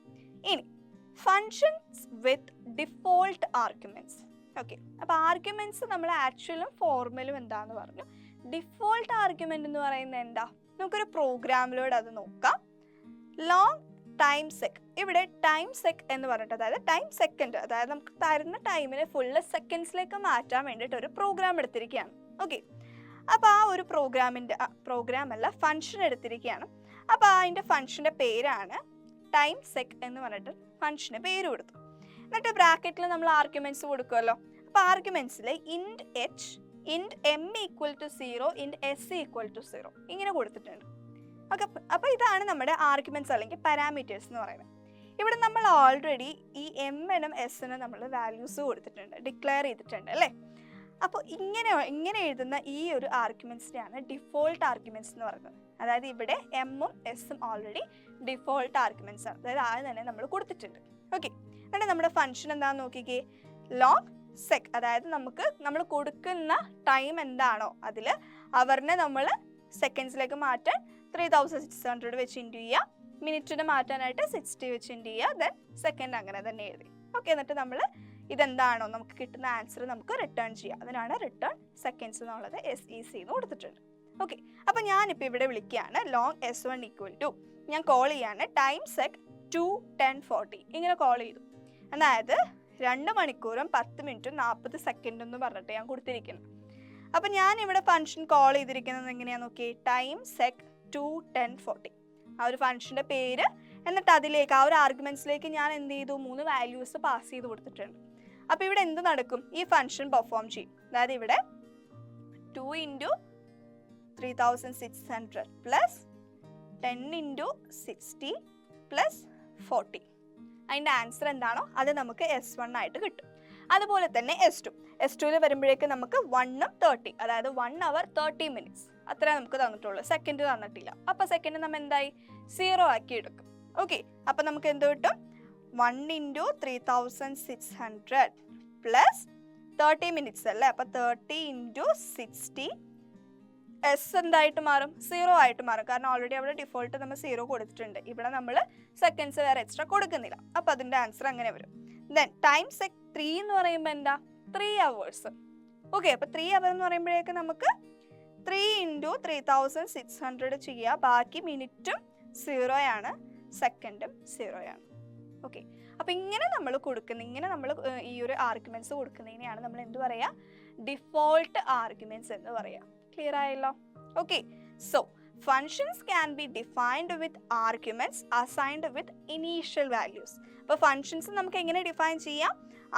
ഇനി ഫംഗ്ഷൻസ് വിത്ത് ഡിഫോൾട്ട് ആർഗ്യുമെന്റ്സ്. ഓക്കെ, അപ്പോൾ ആർഗ്യുമെന്റ്സ് നമ്മൾ ആക്ച്വലും ഫോർമലും എന്താന്ന് പറഞ്ഞു. ഡിഫോൾട്ട് ആർഗ്യുമെന്റ് എന്ന് പറയുന്നത് എന്താ? നമുക്കൊരു പ്രോഗ്രാമിലൂടെ അത് നോക്കാം. ലോങ് ടൈം സെക്, ഇവിടെ ടൈം സെക് എന്ന് പറഞ്ഞിട്ട്, അതായത് ടൈം സെക്കൻഡ്, അതായത് നമുക്ക് തരുന്ന ടൈമിനെ ഫുള്ള് സെക്കൻഡ്സിലേക്ക് മാറ്റാൻ വേണ്ടിയിട്ട് ഒരു പ്രോഗ്രാം എടുത്തിരിക്കുകയാണ്. ഓക്കെ, അപ്പോൾ ആ ഒരു പ്രോഗ്രാമല്ല ഫംഗ്ഷൻ എടുത്തിരിക്കുകയാണ്. അപ്പോൾ അതിൻ്റെ ഫംഗ്ഷൻ്റെ പേരാണ് ടൈം സെക് എന്ന് പറഞ്ഞിട്ട് ഫംഗ്ഷന് പേര് കൊടുത്തു. എന്നിട്ട് ബ്രാക്കറ്റിൽ നമ്മൾ ആർഗ്യുമെന്റ്സ് കൊടുക്കുമല്ലോ. അപ്പോൾ ആർഗ്യുമെന്റ്സിൽ int H, int M equal to 0, int S equal to 0 ഇങ്ങനെ കൊടുത്തിട്ടുണ്ട്. ഓക്കെ, അപ്പോൾ ഇതാണ് നമ്മുടെ ആർഗ്യുമെന്റ്സ് അല്ലെങ്കിൽ പാരാമീറ്റേഴ്സ് എന്ന് പറയുന്നത്. ഇവിടെ നമ്മൾ ഓൾറെഡി ഈ എമ്മിനും എസിനും നമ്മൾ വാല്യൂസ് കൊടുത്തിട്ടുണ്ട്, ഡിക്ലെയർ ചെയ്തിട്ടുണ്ട് അല്ലേ? അപ്പോൾ ഇങ്ങനെ എഴുതുന്ന ഈ ഒരു ആർഗ്യുമെന്റ്സിനെയാണ് ഡിഫോൾട്ട് ആർഗ്യുമെന്റ്സ് എന്ന് പറയുന്നത്. അതായത് ഇവിടെ എമ്മും എസും ഓൾറെഡി ഡിഫോൾട്ട് ആർഗ്യുമെന്റ്സ് ആണ്, അതായത് ആദ്യം തന്നെ നമ്മൾ കൊടുത്തിട്ടുണ്ട്. ഓക്കെ, എന്നിട്ട് നമ്മുടെ ഫംഗ്ഷൻ എന്താണെന്ന് നോക്കിക്കേ, ലോങ് സെക്, അതായത് നമ്മൾ കൊടുക്കുന്ന ടൈം എന്താണോ അതിൽ അവറിനെ നമ്മൾ സെക്കൻഡ്സിലേക്ക് മാറ്റാൻ 3600 വെച്ച് ഇൻറ്റു ചെയ്യുക, മിനിറ്റിന് മാറ്റാനായിട്ട് 60 വെച്ച് ഇൻറ്റു ചെയ്യുക, ദെൻ സെക്കൻഡ് അങ്ങനെ തന്നെ എഴുതി. ഓക്കെ, എന്നിട്ട് നമ്മൾ ഇതെന്താണോ നമുക്ക് കിട്ടുന്ന ആൻസർ നമുക്ക് റിട്ടേൺ ചെയ്യാം. അതിനാണ് റിട്ടേൺ സെക്കൻഡ്സ് എന്നുള്ളത് SEC എന്ന് കൊടുത്തിട്ടുണ്ട്. ഓക്കെ, അപ്പം ഞാനിപ്പോൾ ഇവിടെ വിളിക്കുകയാണ് ലോങ് S1 ഈക്വൽ ടു, ഞാൻ കോൾ ചെയ്യാണ് ടൈം സെക് 2 10 40 ഇങ്ങനെ കോൾ ചെയ്തു. അതായത് 2 മണിക്കൂറും 10 മിനിറ്റും 40 സെക്കൻഡും എന്ന് പറഞ്ഞിട്ട് ഞാൻ കൊടുത്തിരിക്കുന്നത്. അപ്പം ഞാനിവിടെ ഫംഗ്ഷൻ കോൾ ചെയ്തിരിക്കുന്നത് എങ്ങനെയാണെന്ന് നോക്കി, ടൈം സെക് 2 10 40 ആ ഒരു ഫംഗ്ഷൻ്റെ പേര്, എന്നിട്ട് അതിലേക്ക് ആ ഒരു ആർഗ്യുമെന്റ്സിലേക്ക് ഞാൻ എന്ത് ചെയ്തു, 3 വാല്യൂസ് പാസ് ചെയ്ത് കൊടുത്തിട്ടുണ്ട്. അപ്പോൾ ഇവിടെ എന്ത് നടക്കും, ഈ ഫംഗ്ഷൻ പെർഫോം ചെയ്യും. അതായത് ഇവിടെ 2 × 3600 പ്ലസ് 10 × 60 പ്ലസ് 40, അതിൻ്റെ ആൻസർ എന്താണോ അത് നമുക്ക് S1 ആയിട്ട് കിട്ടും. അതുപോലെ തന്നെ S2 വരുമ്പോഴേക്ക് നമുക്ക് 1 30, അതായത് 1 hour 30 minutes അത്രേ നമുക്ക് തന്നിട്ടുള്ളൂ, സെക്കൻഡ് തന്നിട്ടില്ല. അപ്പോൾ സെക്കൻഡ് നമ്മൾ എന്തായി 0 ആക്കി എടുക്കും. ഓക്കെ, അപ്പോൾ നമുക്ക് എന്ത് കിട്ടും, 1 × 3600 പ്ലസ് 30 minutes അല്ലേ, അപ്പോൾ 30 × 60 എസ് എന്തായിട്ട് മാറും, 0 ആയിട്ട് മാറും. കാരണം ഓൾറെഡി അവിടെ ഡിഫോൾട്ട് നമ്മൾ 0 കൊടുത്തിട്ടുണ്ട്, ഇവിടെ നമ്മൾ സെക്കൻഡ്സ് വേറെ എക്സ്ട്രാ കൊടുക്കുന്നില്ല. അപ്പോൾ അതിൻ്റെ ആൻസർ അങ്ങനെ വരും. ദെൻ ടൈം സെക് 3 എന്ന് പറയുമ്പോൾ എന്താ, 3 hours. ഓക്കെ, അപ്പോൾ 3 hours എന്ന് പറയുമ്പോഴേക്ക് നമുക്ക് 3 × 3600 ചെയ്യുക, ബാക്കി മിനിറ്റും 0 ആണ്, സെക്കൻഡും 0 ആണ്. ഓക്കെ, അപ്പോൾ ഇങ്ങനെ നമ്മൾ ഈ ഒരു ആർഗ്യുമെന്റ്സ് കൊടുക്കുന്നതിനെയാണ് നമ്മൾ എന്ത് പറയുക, ഡിഫോൾട്ട് ആർഗ്യുമെന്റ്സ് എന്ന് പറയുക. ക്ലിയർ ആയല്ലോ? Okay, so functions can be defined with arguments assigned with initial values. അപ്പോൾ ഫങ്ഷൻസ് നമുക്ക് എങ്ങനെ ഡിഫൈൻ ചെയ്യാം,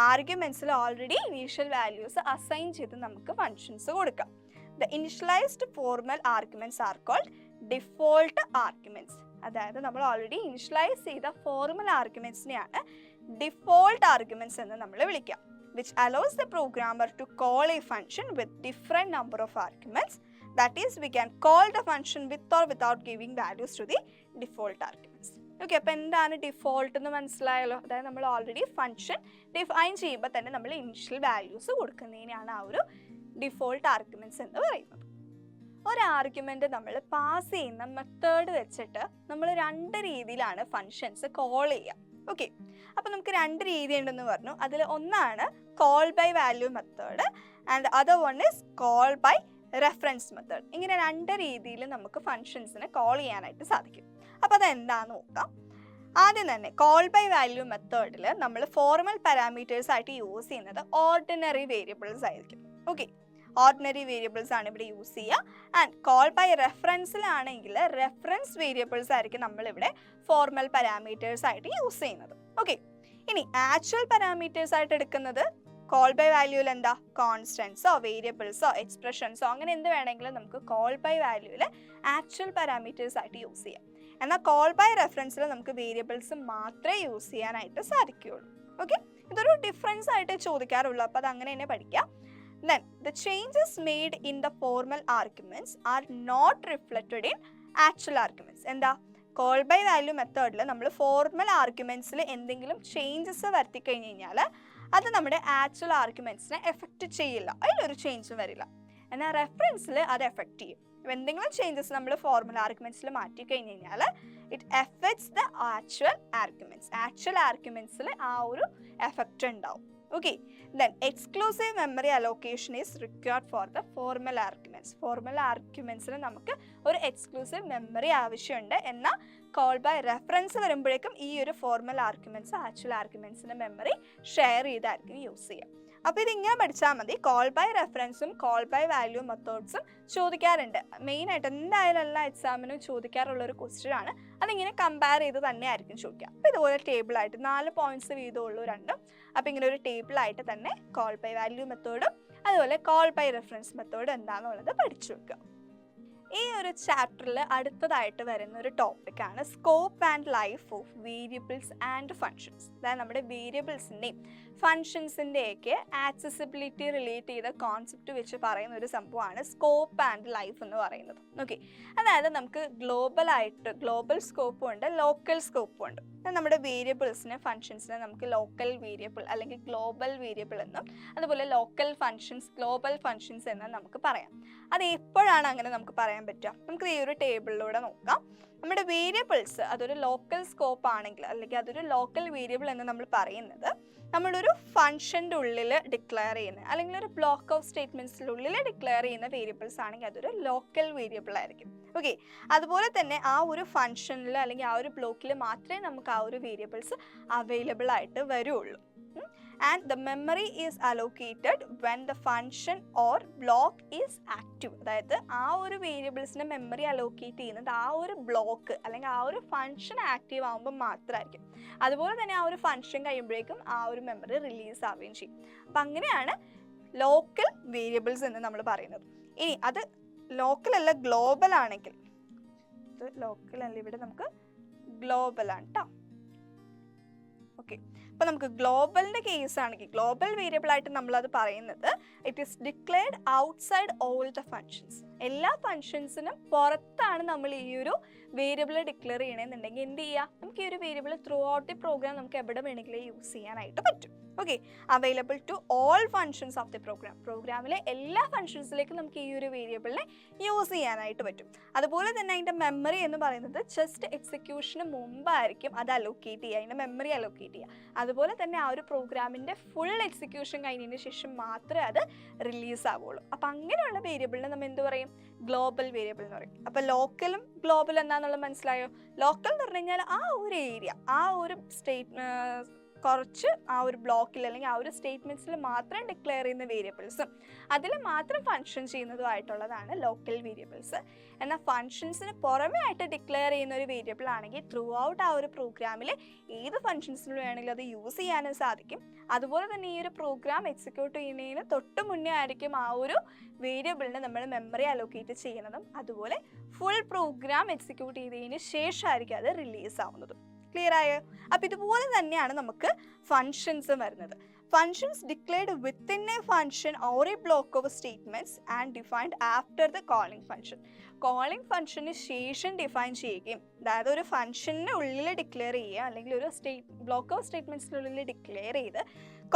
ആർഗ്യുമെന്റ്സിൽ ഓൾറെഡി ഇനീഷ്യൽ വാല്യൂസ് അസൈൻ ചെയ്ത് നമുക്ക് ഫങ്ഷൻസ് കൊടുക്കാം. The initialized formal arguments are called default arguments. അതായത് നമ്മൾ ഓൾറെഡി ഇനിഷ്യലൈസ് ചെയ്ത ഫോർമൽ ആർഗ്യുമെന്റ്സിനെയാണ് ഡിഫോൾട്ട് ആർഗ്യുമെന്റ്സ് എന്ന് നമ്മൾ വിളിക്കാം, which allows the programmer to call a function with different number of arguments. That is, we can call the function with or without giving values to the default arguments. Okay, അപ്പോൾ എന്താണ് default എന്ന് മനസ്സിലായല്ലോ? അതായത് നമ്മൾ already function define ചെയ്യുമ്പോൾ തന്നെ നമ്മൾ initial values കൊടുക്കുന്നതിനാണ് ആ ഒരു ഡിഫോൾട്ട് ആർഗ്യുമെന്റ്സ് എന്ന് പറയുന്നത്. ഒരു ആർഗ്യുമെന്റ് നമ്മൾ പാസ് ചെയ്യുന്ന മെത്തേഡ് വെച്ചിട്ട് നമ്മൾ 2 രീതിയിലാണ് ഫങ്ഷൻസ് കോൾ ചെയ്യുക. ഓക്കെ, അപ്പോൾ നമുക്ക് 2 രീതി ഉണ്ടെന്ന് പറഞ്ഞു. അതിൽ ഒന്നാണ് call by value method and other one is call by reference method. ഇങ്ങനെ 2 രീതിയിൽ നമുക്ക് ഫങ്ഷൻസിനെ കോൾ ചെയ്യാനായിട്ട് സാധിക്കും. അപ്പോൾ അതെന്താണെന്ന് നോക്കാം. ആദ്യം തന്നെ കോൾ ബൈ വാല്യൂ മെത്തേഡിൽ നമ്മൾ ഫോർമൽ പാരാമീറ്റേഴ്സ് ആയിട്ട് യൂസ് ചെയ്യുന്നത് ഓർഡിനറി വേരിയബിൾസ് ആയിരിക്കും. ഓക്കെ, ഓർഡിനറി വേരിയബിൾസ് ആണ് ഇവിടെ യൂസ് ചെയ്യുക. ആൻഡ് കോൾ ബൈ റെഫറൻസിലാണെങ്കിൽ റെഫറൻസ് വേരിയബിൾസ് ആയിരിക്കും നമ്മളിവിടെ ഫോർമൽ പാരാമീറ്റേഴ്സ് ആയിട്ട് യൂസ് ചെയ്യുന്നത്. ഓക്കെ, ഇനി ആക്ച്വൽ പാരാമീറ്റേഴ്സ് ആയിട്ട് എടുക്കുന്നത് കോൾ ബൈ വാല്യൂവിൽ എന്താ, കോൺസ്റ്റൻസോ വേരിയബിൾസോ എക്സ്പ്രഷൻസോ അങ്ങനെ എന്ത് വേണമെങ്കിലും നമുക്ക് കോൾ ബൈ വാല്യൂവിൽ ആക്ച്വൽ പാരാമീറ്റേഴ്സ് ആയിട്ട് യൂസ് ചെയ്യാം. എന്നാൽ കോൾ ബൈ റെഫറൻസിൽ നമുക്ക് വേരിയബിൾസ് മാത്രമേ യൂസ് ചെയ്യാനായിട്ട് സാധിക്കുകയുള്ളൂ. ഓക്കെ, ഇതൊരു ഡിഫറൻസ് ആയിട്ട് ചോദിക്കാറുള്ളൂ, അപ്പോൾ അത് അങ്ങനെ തന്നെ പഠിക്കാം. Then the changes made in the formal arguments are not reflected in actual arguments. എന്താ, കോൾ ബൈ വാല്യൂ മെത്തേഡിൽ നമ്മൾ ഫോർമൽ ആർഗ്യുമെന്റ്സിൽ എന്തെങ്കിലും ചേഞ്ചസ് വരുത്തി കഴിഞ്ഞ് കഴിഞ്ഞാൽ അത് നമ്മുടെ ആക്ച്വൽ ആർഗ്യുമെന്റ്സിനെ എഫക്റ്റ് ചെയ്യില്ല, അതിലൊരു ചേഞ്ചും വരില്ല. എന്നാൽ റെഫറൻസിൽ അത് എഫക്റ്റ് ചെയ്യും. എന്തെങ്കിലും ചേഞ്ചസ് നമ്മൾ ഫോർമൽ ആർഗ്യുമെന്റ്സിൽ മാറ്റി കഴിഞ്ഞ് കഴിഞ്ഞാൽ it effects the actual arguments. Actual ആർഗ്യുമെന്റ്സിൽ ആ ഒരു എഫക്റ്റ് ഉണ്ടാവും. Okay, then exclusive memory allocation is required for the formal arguments. Formal arguments നമുക്ക് ഒരു എക്സ്ക്ലൂസീവ് മെമ്മറി ആവശ്യമുണ്ട്. എന്നാൽ കോൾ ബൈ റെഫറൻസ് വരുമ്പോഴേക്കും ഈ ഒരു ഫോർമൽ ആർഗ്യുമെന്റ്സ് ആക്ച്വൽ ആർഗ്യുമെന്റ്സിന്റെ മെമ്മറി ഷെയർ ചെയ്തായിരിക്കും യൂസ് ചെയ്യുക. അപ്പോൾ ഇതിങ്ങനെ പഠിച്ചാൽ മതി. കോൾ ബൈ റെഫറൻസും കോൾ ബൈ വാല്യൂ മെത്തേഡ്സും ചോദിക്കാറുണ്ട്. മെയിനായിട്ട് എന്തായാലും എല്ലാ എക്സാമിനും ചോദിക്കാറുള്ള ഒരു ക്വസ്റ്റ്യൻ ആണ്. അതിങ്ങനെ കമ്പയർ ചെയ്ത് തന്നെ ആയിരിക്കും ചോദിക്കുക. അപ്പോൾ ഇതുപോലെ ടേബിളായിട്ട് 4 പോയിന്റ്സ് വീതമുള്ളൂ രണ്ടും. അപ്പോൾ ഇങ്ങനെ ഒരു ടേബിളായിട്ട് തന്നെ കോൾ ബൈ വാല്യൂ മെത്തേഡും അതുപോലെ കോൾ ബൈ റെഫറൻസ് മെത്തേഡും എന്താണെന്നുള്ളത് പഠിച്ചു വെക്കുക. ഈ ഒരു ചാപ്റ്ററിൽ അടുത്തതായിട്ട് വരുന്ന ഒരു ടോപ്പിക്കാണ് scope and life of variables and functions. അതായത് നമ്മുടെ വേരിയബിൾസിൻ്റെയും ഫങ്ഷൻസിൻ്റെയൊക്കെ ആക്സസിബിലിറ്റി റിലേറ്റ് ചെയ്ത കോൺസെപ്റ്റ് വെച്ച് പറയുന്ന ഒരു സംഭവമാണ് സ്കോപ്പ് ആൻഡ് ലൈഫ് എന്ന് പറയുന്നത്. ഓക്കെ, അതായത് നമുക്ക് ഗ്ലോബൽ സ്കോപ്പും ഉണ്ട്, ലോക്കൽ സ്കോപ്പും ഉണ്ട്. നമ്മുടെ വേരിയബിൾസിനെ ഫങ്ഷൻസിനെ നമുക്ക് ലോക്കൽ വേരിയബിൾ അല്ലെങ്കിൽ ഗ്ലോബൽ വേരിയബിൾ എന്നും അതുപോലെ ലോക്കൽ ഫങ്ഷൻസ് ഗ്ലോബൽ ഫങ്ഷൻസ് എന്നും നമുക്ക് പറയാം. അത് എപ്പോഴാണ് അങ്ങനെ നമുക്ക് പറയാൻ പറ്റുക? നമുക്ക് ഈ ഒരു ടേബിളിലൂടെ നോക്കാം. നമ്മുടെ വേരിയബിൾസ് അതൊരു ലോക്കൽ സ്കോപ്പ് ആണെങ്കിൽ അല്ലെങ്കിൽ അതൊരു ലോക്കൽ വേരിയബിൾ എന്ന് നമ്മൾ പറയുന്നത് നമ്മളൊരു ഫംഗ്ഷൻ്റെ ഉള്ളിൽ ഡിക്ലെയർ ചെയ്യുന്ന അല്ലെങ്കിൽ ഒരു ബ്ലോക്ക് ഓഫ് സ്റ്റേറ്റ്മെൻറ്റ്സിനുള്ളിൽ ഡിക്ലെയർ ചെയ്യുന്ന വേരിയബിൾസ് ആണെങ്കിൽ അതൊരു ലോക്കൽ വേരിയബിൾ ആയിരിക്കും. ഓക്കെ, അതുപോലെ തന്നെ ആ ഒരു ഫംഗ്ഷനിൽ അല്ലെങ്കിൽ ആ ഒരു ബ്ലോക്കിൽ മാത്രമേ നമുക്ക് ആ ഒരു വേരിയബിൾസ് അവൈലബിൾ ആയിട്ട് വരുള്ളൂ. And the memory is allocated when the function or block is active. അതായത് ആ ഒരു വേരിയബിൾസിനെ മെമ്മറി അലോക്കേറ്റ് ചെയ്യുന്നത് ആ ഒരു ബ്ലോക്ക് അല്ലെങ്കിൽ ആ ഒരു ഫംഗ്ഷൻ ആക്റ്റീവ് ആകുമ്പോൾ മാത്രമായിരിക്കും. അതുപോലെ തന്നെ ആ ഒരു ഫംഗ്ഷൻ കഴിയുമ്പോഴേക്കും ആ ഒരു മെമ്മറി റിലീസ് ആവുകയും ചെയ്യും. അപ്പം അങ്ങനെയാണ് ലോക്കൽ വേരിയബിൾസ് എന്ന് നമ്മൾ പറയുന്നത്. ഇനി അത് ലോക്കൽ അല്ല ഗ്ലോബൽ ആണെങ്കിൽ, ഇത് ലോക്കൽ അല്ല, ഇവിടെ നമുക്ക് ഗ്ലോബൽ ആണ് കേട്ടോ. ഓക്കെ, അപ്പോൾ നമുക്ക് ഗ്ലോബലിൻ്റെ കേസ് ആണെങ്കിൽ ഗ്ലോബൽ വേരിയബിൾ ആയിട്ട് നമ്മളത് പറയുന്നത് it is declared outside all the functions. എല്ലാ ഫങ്ഷൻസിനും പുറത്താണ് നമ്മൾ ഈ ഒരു വേരിയബിൾ ഡിക്ലെയർ ചെയ്യണമെന്നുണ്ടെങ്കിൽ എന്ത് ചെയ്യുക, നമുക്ക് ഈ ഒരു variable throughout the program നമുക്ക് എവിടെ വേണമെങ്കിലും യൂസ് ചെയ്യാനായിട്ട് പറ്റും. Okay, available to all functions of the program. പ്രോഗ്രാമിലെ എല്ലാ ഫങ്ഷൻസിലേക്കും നമുക്ക് ഈ ഒരു വേരിയബിളിനെ യൂസ് ചെയ്യാനായിട്ട് പറ്റും. അതുപോലെ തന്നെ അതിൻ്റെ മെമ്മറി എന്ന് പറയുന്നത് ജസ്റ്റ് എക്സിക്യൂഷന് മുമ്പായിരിക്കും അത് അലോക്കേറ്റ് ചെയ്യുക, അതിൻ്റെ മെമ്മറി അലോക്കേറ്റ് ചെയ്യുക. അതുപോലെ തന്നെ ആ ഒരു പ്രോഗ്രാമിൻ്റെ ഫുൾ എക്സിക്യൂഷൻ കഴിഞ്ഞതിന് ശേഷം മാത്രമേ അത് റിലീസ് ആവുള്ളൂ. അപ്പം അങ്ങനെയുള്ള വേരിയബിളിനെ നമ്മൾ എന്ത് പറയും? ഗ്ലോബൽ വേരിയബിൾ എന്ന് പറയും. അപ്പോൾ ലോക്കലും ഗ്ലോബൽ എന്താണെന്നുള്ളത് മനസ്സിലായോ? ലോക്കൽ എന്ന് പറഞ്ഞു കഴിഞ്ഞാൽ ആ ഒരു ഏരിയ, ആ ഒരു കുറച്ച് ആ ഒരു ബ്ലോക്കിൽ അല്ലെങ്കിൽ ആ ഒരു സ്റ്റേറ്റ്മെൻറ്റ്സിൽ മാത്രം ഡിക്ലെയർ ചെയ്യുന്ന വേരിയബിൾസും അതിൽ മാത്രം ഫങ്ഷൻ ചെയ്യുന്നതുമായിട്ടുള്ളതാണ് ലോക്കൽ വേരിയബിൾസ്. എന്നാൽ ഫങ്ഷൻസിന് പുറമേ ആയിട്ട് ഡിക്ലെയർ ചെയ്യുന്ന ഒരു വേരിയബിൾ ആണെങ്കിൽ ത്രൂ ഔട്ട് ആ ഒരു പ്രോഗ്രാമിൽ ഏത് ഫങ്ഷൻസിലും വേണമെങ്കിലും അത് യൂസ് ചെയ്യാനും സാധിക്കും. അതുപോലെ തന്നെ ഈ ഒരു പ്രോഗ്രാം എക്സിക്യൂട്ട് ചെയ്യുന്നതിന് തൊട്ട് മുന്നേ ആയിരിക്കും ആ ഒരു വേരിയബിളിന് നമ്മൾ മെമ്മറി അലോക്കേറ്റ് ചെയ്യുന്നതും അതുപോലെ ഫുൾ പ്രോഗ്രാം എക്സിക്യൂട്ട് ചെയ്തതിന് ശേഷമായിരിക്കും അത് റിലീസ് ആവുന്നതും. ക്ലിയർ ആയോ? അപ്പം ഇതുപോലെ തന്നെയാണ് നമുക്ക് ഫങ്ഷൻസ് വരുന്നത്. Functions declared within a function or a block of statements and defined after the calling function. Calling ഫങ്ഷന് ശേഷം ഡിഫൈൻ ചെയ്യുകയും, അതായത് ഒരു ഫങ്ഷന് ഉള്ളിൽ ഡിക്ലെയർ ചെയ്യുക അല്ലെങ്കിൽ ഒരു ബ്ലോക്ക് ഓഫ് സ്റ്റേറ്റ്മെൻറ്റ്സിനുള്ളിൽ ഡിക്ലെയർ ചെയ്ത്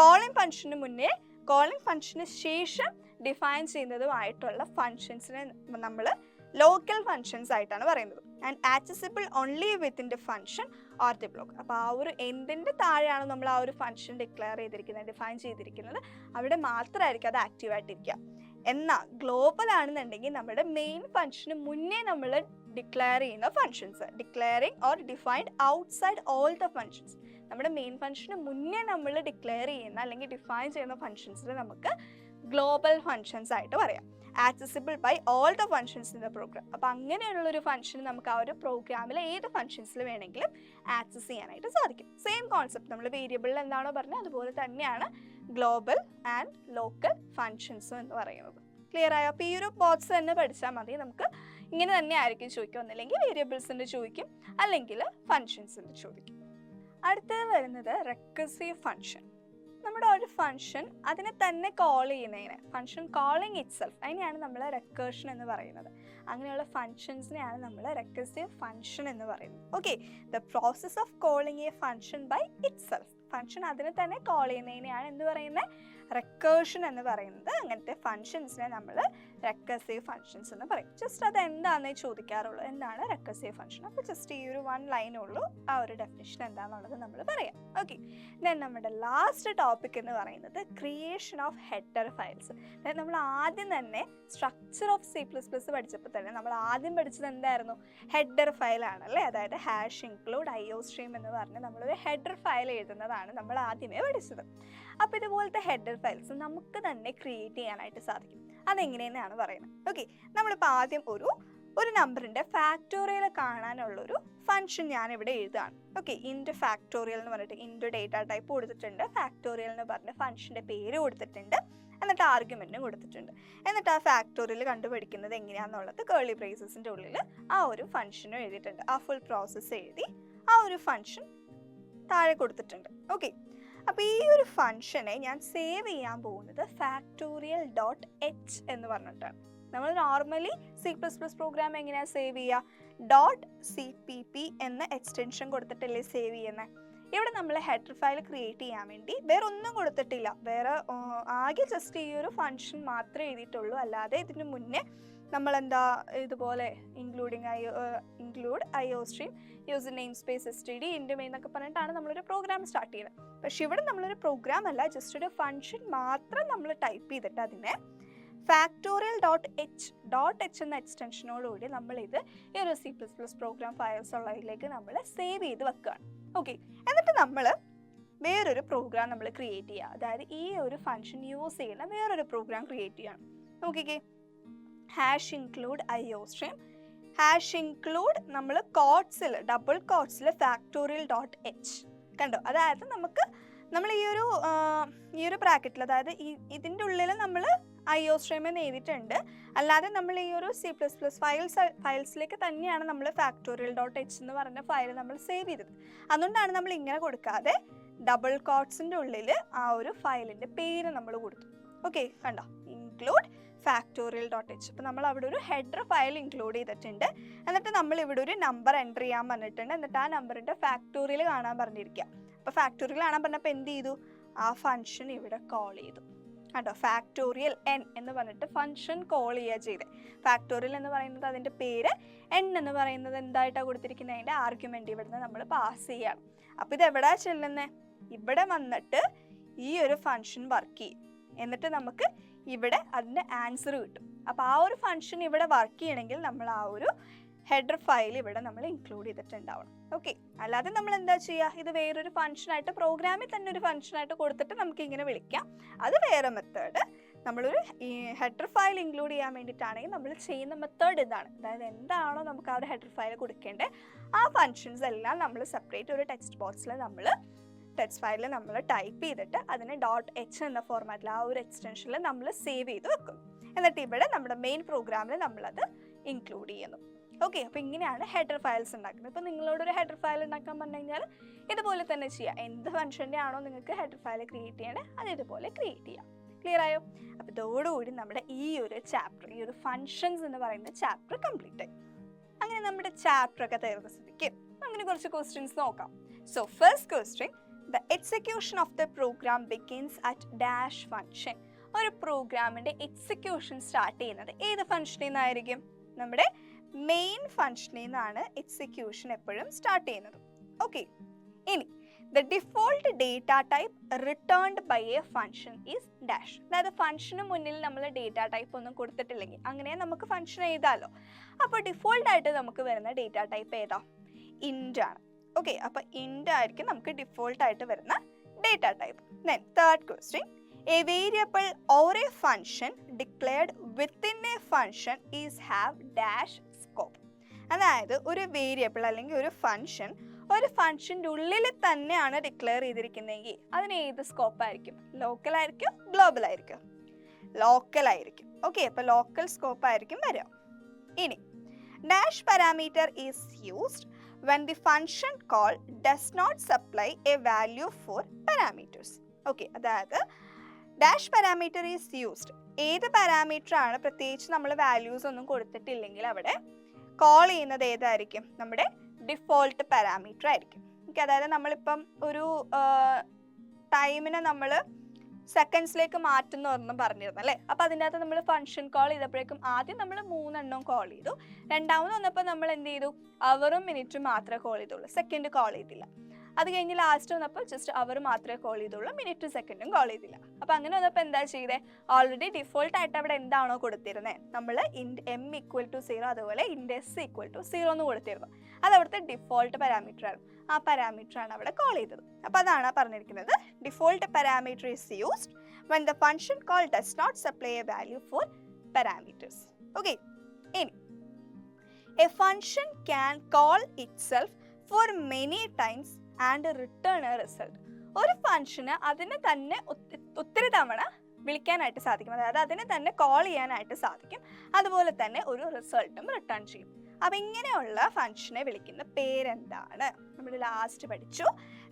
കോളിംഗ് ഫങ്ഷന് മുന്നേ കോളിംഗ് ഫങ്ഷന് ശേഷം ഡിഫൈൻ ചെയ്യുന്നതുമായിട്ടുള്ള ഫങ്ഷൻസിനെ നമ്മൾ ലോക്കൽ ഫങ്ഷൻസ് ആയിട്ടാണ് പറയുന്നത്. And accessible only within the function or the block. അപ്പോൾ ആ ഒരു എന്തിൻ്റെ താഴെയാണ് നമ്മൾ ആ ഒരു ഫങ്ഷൻ ഡിക്ലെയർ ചെയ്തിരിക്കുന്നത്, ഡിഫൈൻ ചെയ്തിരിക്കുന്നത്, അവിടെ മാത്രമായിരിക്കും അത് ആക്റ്റീവായിട്ടിരിക്കുക. എന്നാൽ ഗ്ലോബൽ ആണെന്നുണ്ടെങ്കിൽ നമ്മുടെ മെയിൻ ഫങ്ഷന് മുന്നേ നമ്മൾ ഡിക്ലെയർ ചെയ്യുന്ന functions, declaring or defined outside all the functions, നമ്മുടെ മെയിൻ ഫങ്ഷന് മുന്നേ നമ്മൾ ഡിക്ലെയർ ചെയ്യുന്ന അല്ലെങ്കിൽ ഡിഫൈൻ ചെയ്യുന്ന ഫങ്ഷൻസിന് നമുക്ക് ഗ്ലോബൽ ഫങ്ഷൻസ് ആയിട്ട് പറയാം. Accessible by all the functions in the program. അപ്പോൾ അങ്ങനെയുള്ളൊരു ഫങ്ഷൻ നമുക്ക് ആ ഒരു പ്രോഗ്രാമിലെ ഏത് ഫങ്ഷൻസിൽ വേണമെങ്കിലും ആക്സസ് ചെയ്യാനായിട്ട് സാധിക്കും. സെയിം കോൺസെപ്റ്റ്, നമ്മൾ വേരിയബിളിൽ എന്താണോ പറഞ്ഞത് അതുപോലെ തന്നെയാണ് ഗ്ലോബൽ ആൻഡ് ലോക്കൽ ഫങ്ഷൻസും എന്ന് പറയുന്നത്. ക്ലിയർ ആയോ? അപ്പോൾ ഈ ഒരു ബോക്സ് തന്നെ പഠിച്ചാൽ മതി. നമുക്ക് ഇങ്ങനെ തന്നെ ആയിരിക്കും ചോദിക്കുക, ഒന്നില്ലെങ്കിൽ വേരിയബിൾസിൻ്റെ ചോദിക്കും അല്ലെങ്കിൽ ഫങ്ഷൻസിൻ്റെ ചോദിക്കും. അടുത്തത് വരുന്നത് റെക്കർസീവ് ഫങ്ഷൻ. നമ്മുടെ ഒരു ഫങ്ഷൻ അതിനെ തന്നെ കോൾ ചെയ്യുന്നതിന്, ഫങ്ഷൻ കോളിങ് ഇറ്റ് സെൽഫ്, അതിനെയാണ് നമ്മൾ റെക്കേർഷൻ എന്ന് പറയുന്നത്. അങ്ങനെയുള്ള ഫങ്ഷൻസിനെയാണ് നമ്മൾ റെക്കർസീവ് ഫങ്ഷൻ എന്ന് പറയുന്നത്. Okay, the process of calling a function by itself. Function അതിനെ തന്നെ കോൾ ചെയ്യുന്നതിനെയാണ് എന്ത് പറയുന്നത്? റെക്കേർഷൻ എന്ന് പറയുന്നത്. അങ്ങനത്തെ ഫങ്ഷൻസിനെ നമ്മൾ റെക്കർസീവ് ഫങ്ഷൻസ് എന്ന് പറയും. ജസ്റ്റ് അത് എന്താണെന്നേ ചോദിക്കാറുള്ളൂ, എന്താണ് റെക്കർസീവ് ഫങ്ഷൻ. അപ്പോൾ ജസ്റ്റ് ഈ ഒരു 1 ലൈനുള്ളൂ, ആ ഒരു ഡെഫിനിഷൻ എന്താണെന്നുള്ളത് നമ്മൾ പറയാം. ഓക്കെ, ദെൻ നമ്മുടെ ലാസ്റ്റ് ടോപ്പിക് എന്ന് പറയുന്നത് ക്രിയേഷൻ ഓഫ് ഹെഡർ ഫയൽസ്. അതായത് നമ്മൾ ആദ്യം തന്നെ സ്ട്രക്ചർ ഓഫ് C++ പഠിച്ചപ്പോൾ തന്നെ നമ്മൾ ആദ്യം പഠിച്ചത് എന്തായിരുന്നു? ഹെഡർ ഫയലാണല്ലേ. അതായത് ഹാഷ് ഇൻക്ലൂഡ് IOStream എന്ന് പറഞ്ഞ് നമ്മളൊരു ഹെഡർ ഫയൽ എഴുതുന്നതാണ് നമ്മൾ ആദ്യമേ പഠിച്ചത്. അപ്പോൾ ഇതുപോലത്തെ ഹെഡർ ഫയൽസ് നമുക്ക് തന്നെ ക്രിയേറ്റ് ചെയ്യാനായിട്ട് സാധിക്കും. അതെങ്ങനെയെന്നാണ് പറയുന്നത്. ഓക്കെ, നമ്മളിപ്പോൾ ആദ്യം ഒരു ഒരു നമ്പറിൻ്റെ ഫാക്ടോറിയൽ കാണാനുള്ളൊരു ഫംഗ്ഷൻ ഞാൻ ഇവിടെ എഴുതുകയാണ്. ഓക്കെ, ഇൻറ്റു ഫാക്ടോറിയൽ എന്ന് പറഞ്ഞിട്ട് ഇൻറ്റു ഡേറ്റ ടൈപ്പ് കൊടുത്തിട്ടുണ്ട്, ഫാക്ടോറിയൽ എന്ന് പറഞ്ഞ ഫംഗ്ഷൻ്റെ പേര് കൊടുത്തിട്ടുണ്ട്, എന്നിട്ട് ആർഗ്യുമെൻറ്റും കൊടുത്തിട്ടുണ്ട്. എന്നിട്ട് ആ ഫാക്ടോറിയൽ കണ്ടുപിടിക്കുന്നത് എങ്ങനെയാണെന്നുള്ളത് കേർലി ബ്രേസസിൻ്റെ ഉള്ളിൽ ആ ഒരു ഫംഗ്ഷനും എഴുതിയിട്ടുണ്ട്. ആ ഫുൾ പ്രോസസ്സ് എഴുതി ആ ഒരു ഫംഗ്ഷൻ താഴെ കൊടുത്തിട്ടുണ്ട്. ഓക്കെ, അപ്പോൾ ഈ ഒരു ഫംഗ്ഷനെ ഞാൻ സേവ് ചെയ്യാൻ പോകുന്നത് ഫാക്ടോറിയൽ ഡോട്ട് എച്ച് എന്ന് പറഞ്ഞിട്ടാണ്. നമ്മൾ നോർമലി C++ പ്രോഗ്രാം എങ്ങനെയാണ് സേവ് ചെയ്യുക? .cpp എന്ന എക്സ്റ്റൻഷൻ കൊടുത്തിട്ടല്ലേ സേവ് ചെയ്യുന്നത്. ഇവിടെ നമ്മൾ ഹെഡർ ഫയൽ ക്രിയേറ്റ് ചെയ്യാൻ വേണ്ടി വേറെ ഒന്നും കൊടുത്തിട്ടില്ല, വേറെ ആകെ ജസ്റ്റ് ഈ ഒരു ഫംഗ്ഷൻ മാത്രമേ എഴുതിയിട്ടുള്ളൂ. അല്ലാതെ ഇതിന് മുന്നേ നമ്മളെന്താ ഇതുപോലെ include IO stream user name space std into main എന്നൊക്കെ പറഞ്ഞിട്ടാണ് നമ്മളൊരു പ്രോഗ്രാം സ്റ്റാർട്ട് ചെയ്യുന്നത്. പക്ഷെ ഇവിടെ നമ്മളൊരു പ്രോഗ്രാം അല്ല, ജസ്റ്റ് ഒരു ഫംഗ്ഷൻ മാത്രം നമ്മൾ ടൈപ്പ് ചെയ്തിട്ട് അതിനെ ഫാക്ടോറിയൽ ഡോട്ട് എച്ച് എന്ന എക്സ്റ്റൻഷനോടുകൂടി നമ്മളിത് ഈ ഒരു C++ പ്രോഗ്രാം ഫയൽസ് ഉള്ളതിലേക്ക് നമ്മൾ സേവ് ചെയ്ത് വെക്കുകയാണ്. ഓക്കെ, എന്നിട്ട് നമ്മൾ വേറൊരു പ്രോഗ്രാം നമ്മൾ ക്രിയേറ്റ് ചെയ്യുക, അതായത് ഈ ഒരു ഫംഗ്ഷൻ യൂസ് ചെയ്യുന്ന വേറൊരു പ്രോഗ്രാം ക്രിയേറ്റ് ചെയ്യണം. നോക്കിക്കേ, #include IO stream #include നമ്മൾ കോട്ട്സിൽ ഡബിൾ കോട്ട്സിൽ ഫാക്ടോറിയൽ ഡോട്ട് എച്ച് കണ്ടോ. അതായത് നമ്മൾ ഈ ഒരു ബ്രാക്കറ്റിൽ, അതായത് ഇതിൻ്റെ ഉള്ളിൽ നമ്മൾ IO stream എന്ന് എഴുതിയിട്ടുണ്ട്. അല്ലാതെ നമ്മൾ ഈ ഒരു C++ ഫയൽസിലേക്ക് തന്നെയാണ് നമ്മൾ ഫാക്ടോറിയൽ ഡോട്ട് എച്ച് എന്ന് പറഞ്ഞ ഫയൽ നമ്മൾ സേവ് ചെയ്തത്. അതുകൊണ്ടാണ് നമ്മൾ ഇങ്ങനെ കൊടുക്കാതെ ഡബിൾ കോട്ട്സിൻ്റെ ഉള്ളിൽ ആ ഒരു ഫയലിൻ്റെ പേര് നമ്മൾ കൊടുത്തു. ഓക്കെ, കണ്ടോ, ഇൻക്ലൂഡ് ഫാക്ടോറിയൽ ഡോട്ട് എച്ച്. അപ്പോൾ നമ്മൾ അവിടെ ഒരു ഹെഡർ ഫയൽ ഇൻക്ലൂഡ് ചെയ്തിട്ടുണ്ട്. എന്നിട്ട് നമ്മൾ ഇവിടെ ഒരു നമ്പർ എൻ്റർ ചെയ്യാൻ പറഞ്ഞിട്ടുണ്ട്. എന്നിട്ട് ആ നമ്പറിൻ്റെ ഫാക്ടോറിയൽ കാണാൻ പറഞ്ഞിരിക്കുക. അപ്പോൾ ഫാക്ടോറിയൽ കാണാൻ പറഞ്ഞപ്പോൾ എന്ത് ചെയ്തു? ആ ഫംഗ്ഷൻ ഇവിടെ കോൾ ചെയ്തു. കണ്ടോ, ഫാക്ടോറിയൽ n എന്ന് പറഞ്ഞിട്ട് ഫംഗ്ഷൻ കോൾ ചെയ്യുക ചെയ്തത്. ഫാക്ടോറിയൽ എന്ന് പറയുന്നത് അതിൻ്റെ പേര്, n എന്ന് പറയുന്നത് എന്തായിട്ടാണ് കൊടുത്തിരിക്കുന്നത്, അതിൻ്റെ ആർഗ്യുമെൻ്റ് ഇവിടുന്ന് നമ്മൾ പാസ് ചെയ്യണം. അപ്പോൾ ഇത് എവിടെയാണ് ചെല്ലുന്നത്? ഇവിടെ വന്നിട്ട് ഈ ഒരു ഫംഗ്ഷൻ വർക്ക് ചെയ്യും. എന്നിട്ട് നമുക്ക് ഇവിടെ അതിൻ്റെ ആൻസർ കിട്ടും. അപ്പോൾ ആ ഒരു ഫംഗ്ഷൻ ഇവിടെ വർക്ക് ചെയ്യണമെങ്കിൽ നമ്മൾ ആ ഒരു ഹെഡർ ഫയൽ ഇവിടെ നമ്മൾ ഇൻക്ലൂഡ് ചെയ്തിട്ടുണ്ടാവണം. ഓക്കെ, അല്ലാതെ നമ്മൾ എന്താ ചെയ്യുക, ഇത് വേറൊരു ഫംഗ്ഷനായിട്ട് പ്രോഗ്രാമിൽ തന്നെ ഒരു ഫംഗ്ഷനായിട്ട് കൊടുത്തിട്ട് നമുക്ക് ഇങ്ങനെ വിളിക്കാം. അത് വേറെ മെത്തേഡ്. നമ്മളൊരു ഹെഡർ ഫയൽ ഇൻക്ലൂഡ് ചെയ്യാൻ വേണ്ടിയിട്ടാണെങ്കിൽ നമ്മൾ ചെയ്യുന്ന മെത്തേഡ് ഇതാണ്. അതായത് എന്താണോ നമുക്ക് ആ ഒരു ഹെഡർ ഫയൽ കൊടുക്കേണ്ടത്, ആ ഫംഗ്ഷൻസ് എല്ലാം നമ്മൾ സെപ്പറേറ്റ് ഒരു ടെക്സ്റ്റ് ബോക്സിൽ ടെക്സ്റ്റ് ഫയലിൽ നമ്മൾ ടൈപ്പ് ചെയ്തിട്ട് അതിനെ .h എന്ന ഫോർമാറ്റിൽ ആ ഒരു എക്സ്റ്റൻഷനിൽ നമ്മൾ സേവ് ചെയ്ത് വെക്കും. എന്നിട്ട് ഇവിടെ നമ്മുടെ മെയിൻ പ്രോഗ്രാമിൽ നമ്മളത് ഇൻക്ലൂഡ് ചെയ്യുന്നു. ഓക്കെ, അപ്പോൾ ഇങ്ങനെയാണ് ഹെഡർ ഫയൽസ് ഉണ്ടാക്കുന്നത്. ഇപ്പോൾ നിങ്ങളോടൊരു ഹെഡർ ഫയൽ ഉണ്ടാക്കാൻ പറഞ്ഞു കഴിഞ്ഞാൽ ഇതുപോലെ തന്നെ ചെയ്യാം. എന്ത് ഫംഗ്ഷൻ്റെ ആണോ നിങ്ങൾക്ക് ഹെഡർ ഫയൽ ക്രിയേറ്റ് ചെയ്യേണ്ടത് അത് ഇതുപോലെ ക്രിയേറ്റ് ചെയ്യാം. ക്ലിയർ ആയോ? അപ്പോൾ ഇതോടുകൂടി നമ്മുടെ ഈ ഒരു ചാപ്റ്റർ, ഈ ഒരു ഫംഗ്ഷൻസ് എന്ന് പറയുന്ന ചാപ്റ്റർ കംപ്ലീറ്റ് ആയി. അങ്ങനെ നമ്മുടെ ചാപ്റ്റർ ഒക്കെ തീർന്ന സ്ഥിതിക്ക് അങ്ങനെ കുറച്ച് ക്വസ്റ്റ്യൻസ് നോക്കാം. So first question, the execution of the program begins at dash function. ഒരു പ്രോഗ്രാമിൻ്റെ എക്സിക്യൂഷൻ സ്റ്റാർട്ട് ചെയ്യുന്നത് ഏത് ഫംഗ്ഷനിൽ നിന്നായിരിക്കും? നമ്മുടെ മെയിൻ ഫംഗ്ഷനിൽ നിന്നാണ് എക്സിക്യൂഷൻ എപ്പോഴും സ്റ്റാർട്ട് ചെയ്യുന്നത്. ഓക്കെ, ഇനി the default data type returned by a function is dash. അതായത് ഫംഗ്ഷന് മുന്നിൽ നമ്മൾ ഡേറ്റ ടൈപ്പ് ഒന്നും കൊടുത്തിട്ടില്ലെങ്കിൽ അങ്ങനെ നമുക്ക് ഫംഗ്ഷൻ എഴുതാമല്ലോ. അപ്പോൾ ഡിഫോൾട്ടായിട്ട് നമുക്ക് വരുന്ന ഡേറ്റ ടൈപ്പ് ഏതാ? ഇൻറ്റ് ആണ്. ഓക്കെ, അപ്പോൾ ഇൻറ്റ് ആയിരിക്കും നമുക്ക് ഡിഫോൾട്ടായിട്ട് വരുന്ന data type. Then third question, A variable or A function declared within A function is have dash scope. അതായത് ഒരു വേരിയബിൾ അല്ലെങ്കിൽ ഒരു ഫംഗ്ഷൻ്റെ ഉള്ളിൽ തന്നെയാണ് ഡിക്ലെയർ ചെയ്തിരിക്കുന്നതെങ്കിൽ അതിന് ഏത് സ്കോപ്പ് ആയിരിക്കും? ലോക്കൽ ആയിരിക്കും, ഗ്ലോബൽ ആയിരിക്കും? ലോക്കൽ ആയിരിക്കും. ഓക്കെ, അപ്പോൾ ലോക്കൽ സ്കോപ്പ് ആയിരിക്കും വരിക. ഇനി dash parameter is used when the function call does not supply a value for parameters. Okay, അതായത് dash parameter is used. ഏത് പാരാമീറ്റർ ആണ്, പ്രത്യേകിച്ച് നമ്മൾ വാല്യൂസ് ഒന്നും കൊടുത്തിട്ടില്ലെങ്കിൽ അവിടെ കോൾ ചെയ്യുന്നത് ഏതായിരിക്കും? നമ്മുടെ ഡിഫോൾട്ട് പാരാമീറ്റർ ആയിരിക്കും. ഓക്കെ, അതായത് നമ്മളിപ്പം ഒരു ടൈമിനെ നമ്മൾ സെക്കൻഡ്സിലേക്ക് മാറ്റുന്ന ഒരെണ്ണം പറഞ്ഞിരുന്നു അല്ലേ. അപ്പോൾ അതിൻ്റെ അകത്ത് നമ്മൾ ഫംഗ്ഷൻ കോൾ ചെയ്തപ്പോഴേക്കും ആദ്യം നമ്മൾ 3 എണ്ണം കോൾ ചെയ്തു. രണ്ടാമത് വന്നപ്പോൾ നമ്മൾ എന്ത് ചെയ്തു? അവറും മിനിറ്റും മാത്രമേ കോൾ ചെയ്തുള്ളൂ, സെക്കൻഡ് കോൾ ചെയ്തില്ല. അത് കഴിഞ്ഞ് ലാസ്റ്റ് വന്നപ്പോൾ ജസ്റ്റ് അവർ മാത്രമേ കോൾ ചെയ്തുള്ളൂ, മിനിറ്റും സെക്കൻഡും കോൾ ചെയ്തില്ല. അപ്പോൾ അങ്ങനെ വന്നപ്പോൾ എന്താ ചെയ്തേ? ഓൾറെഡി ഡിഫോൾട്ടായിട്ട് അവിടെ എന്താണോ കൊടുത്തിരുന്നത്, നമ്മൾ ഇൻറ്റ് m = 0 അതുപോലെ ഇൻറ്റ് s = 0 എന്ന് കൊടുത്തിരുന്നു. അത് അവിടുത്തെ ഡിഫോൾട്ട് പാരാമീറ്റർ ആണ്. ആ പാരാമീറ്റർ ആണ് അവിടെ കോൾ ചെയ്തത്. അപ്പോൾ അതാണ് പറഞ്ഞിരിക്കുന്നത്, default parameter is used when the function call does not supply a value for parameters. Okay, ഇനി a function can call itself for many times and return a result. ഒരു ഫംഗ്ഷന് അതിനെ തന്നെ ഒത്തിരി തവണ വിളിക്കാനായിട്ട് സാധിക്കും, അതായത് അതിനെ തന്നെ കോൾ ചെയ്യാനായിട്ട് സാധിക്കും, അതുപോലെ തന്നെ ഒരു റിസൾട്ടും റിട്ടേൺ ചെയ്യും. അപ്പം ഇങ്ങനെയുള്ള ഫംഗ്ഷനെ വിളിക്കുന്ന പേരെന്താണ്? നമ്മൾ ലാസ്റ്റ് പഠിച്ചു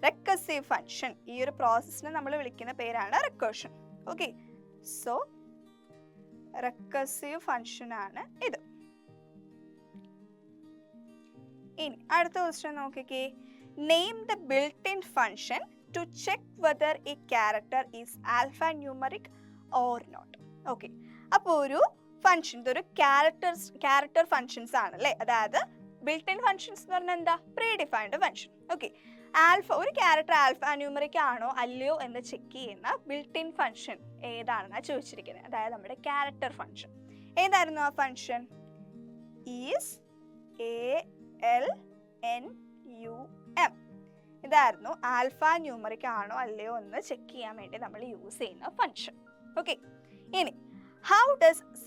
റെക്കർസീവ് ഫംഗ്ഷൻ. ഈ ഒരു പ്രോസസ്സിനെ നമ്മൾ വിളിക്കുന്ന പേരാണ് recursion. Okay, so recursive function ആണ് ഇത്. ഇനി അടുത്ത ക്വസ്റ്റ്യൻ നോക്കിക്കേ. Name the built in function to check whether a character is alphanumeric or not. Okay, അപ്പോൾ ഒരു ഫംഗ്ഷൻ, ഇതൊരു ക്യാരക്ടർ ഫംഗ്ഷൻസ് ആണല്ലേ, അതായത് ബിൽറ്റ് ഇൻ ഫംഗ്ഷൻസ് എന്ന് പറഞ്ഞാൽ എന്താ? Pre defined function. ഓക്കെ, ഒരു ക്യാരക്ടർ ആൽഫ ന്യൂമറിക് ആണോ അല്ലയോ എന്ന് ചെക്ക് ചെയ്യുന്ന ബിൽറ്റ് ഇൻ ഫംഗ്ഷൻ ഏതാണെന്നാണ് ചോദിച്ചിരിക്കുന്നത്, അതായത് നമ്മുടെ ക്യാരക്ടർ ഫംഗ്ഷൻ. ഏതായിരുന്നു ആ ഫംഗ്ഷൻ? Is ALNUM. ഇതായിരുന്നു ആൽഫ ന്യൂമറിക് ആണോ അല്ലയോ എന്ന് ചെക്ക് ചെയ്യാൻ വേണ്ടി നമ്മൾ യൂസ് ചെയ്യുന്ന ഫംഗ്ഷൻ. ഓക്കെ, ഇനി how does C++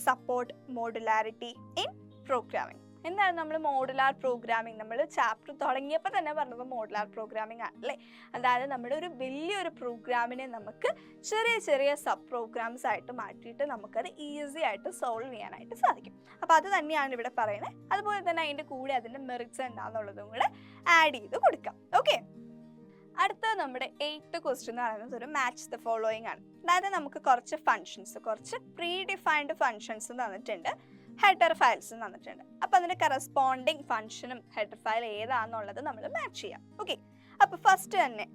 support modularity in programming? എന്താണ് നമ്മൾ മോഡുലാർ പ്രോഗ്രാമിംഗ്? നമ്മൾ ചാപ്റ്റർ തുടങ്ങിയപ്പോൾ തന്നെ പറഞ്ഞത് മോഡുലാർ പ്രോഗ്രാമിംഗ് ആണല്ലേ, അതായത് നമ്മുടെ ഒരു വലിയൊരു പ്രോഗ്രാമിനെ നമുക്ക് ചെറിയ ചെറിയ സബ് പ്രോഗ്രാംസ് ആയിട്ട് മാറ്റിയിട്ട് നമുക്കത് ഈസി ആയിട്ട് സോൾവ് ചെയ്യാനായിട്ട് സാധിക്കും. അപ്പോൾ അത് തന്നെയാണ് ഇവിടെ പറയുന്നത്. അതുപോലെ തന്നെ അതിൻ്റെ കൂടെ അതിൻ്റെ മെറിറ്റ്സ് എന്താണെന്നുള്ളതും കൂടെ ആഡ് ചെയ്ത് കൊടുക്കാം. ഓക്കെ, അടുത്ത നമ്മുടെ 8th ക്വസ്റ്റ്യൻ എന്ന് പറയുന്നത് ഒരു മാച്ച് ദ ഫോളോയിങ് ആണ്. അതായത് നമുക്ക് കുറച്ച് ഫംഗ്ഷൻസ്, കുറച്ച് പ്രീ ഡിഫൈൻഡ് ഫംഗ്ഷൻസ് തന്നിട്ടുണ്ട്, ഹെഡർ ഫയൽസ് തന്നിട്ടുണ്ട്. അപ്പോൾ അതിൻ്റെ കറസ്പോണ്ടിങ് ഫംഗ്ഷനും ഹെഡർ ഫയൽ ഏതാണെന്നുള്ളത് നമ്മൾ മാച്ച് ചെയ്യാം. ഓക്കെ, അപ്പോൾ ഫസ്റ്റ് തന്നെ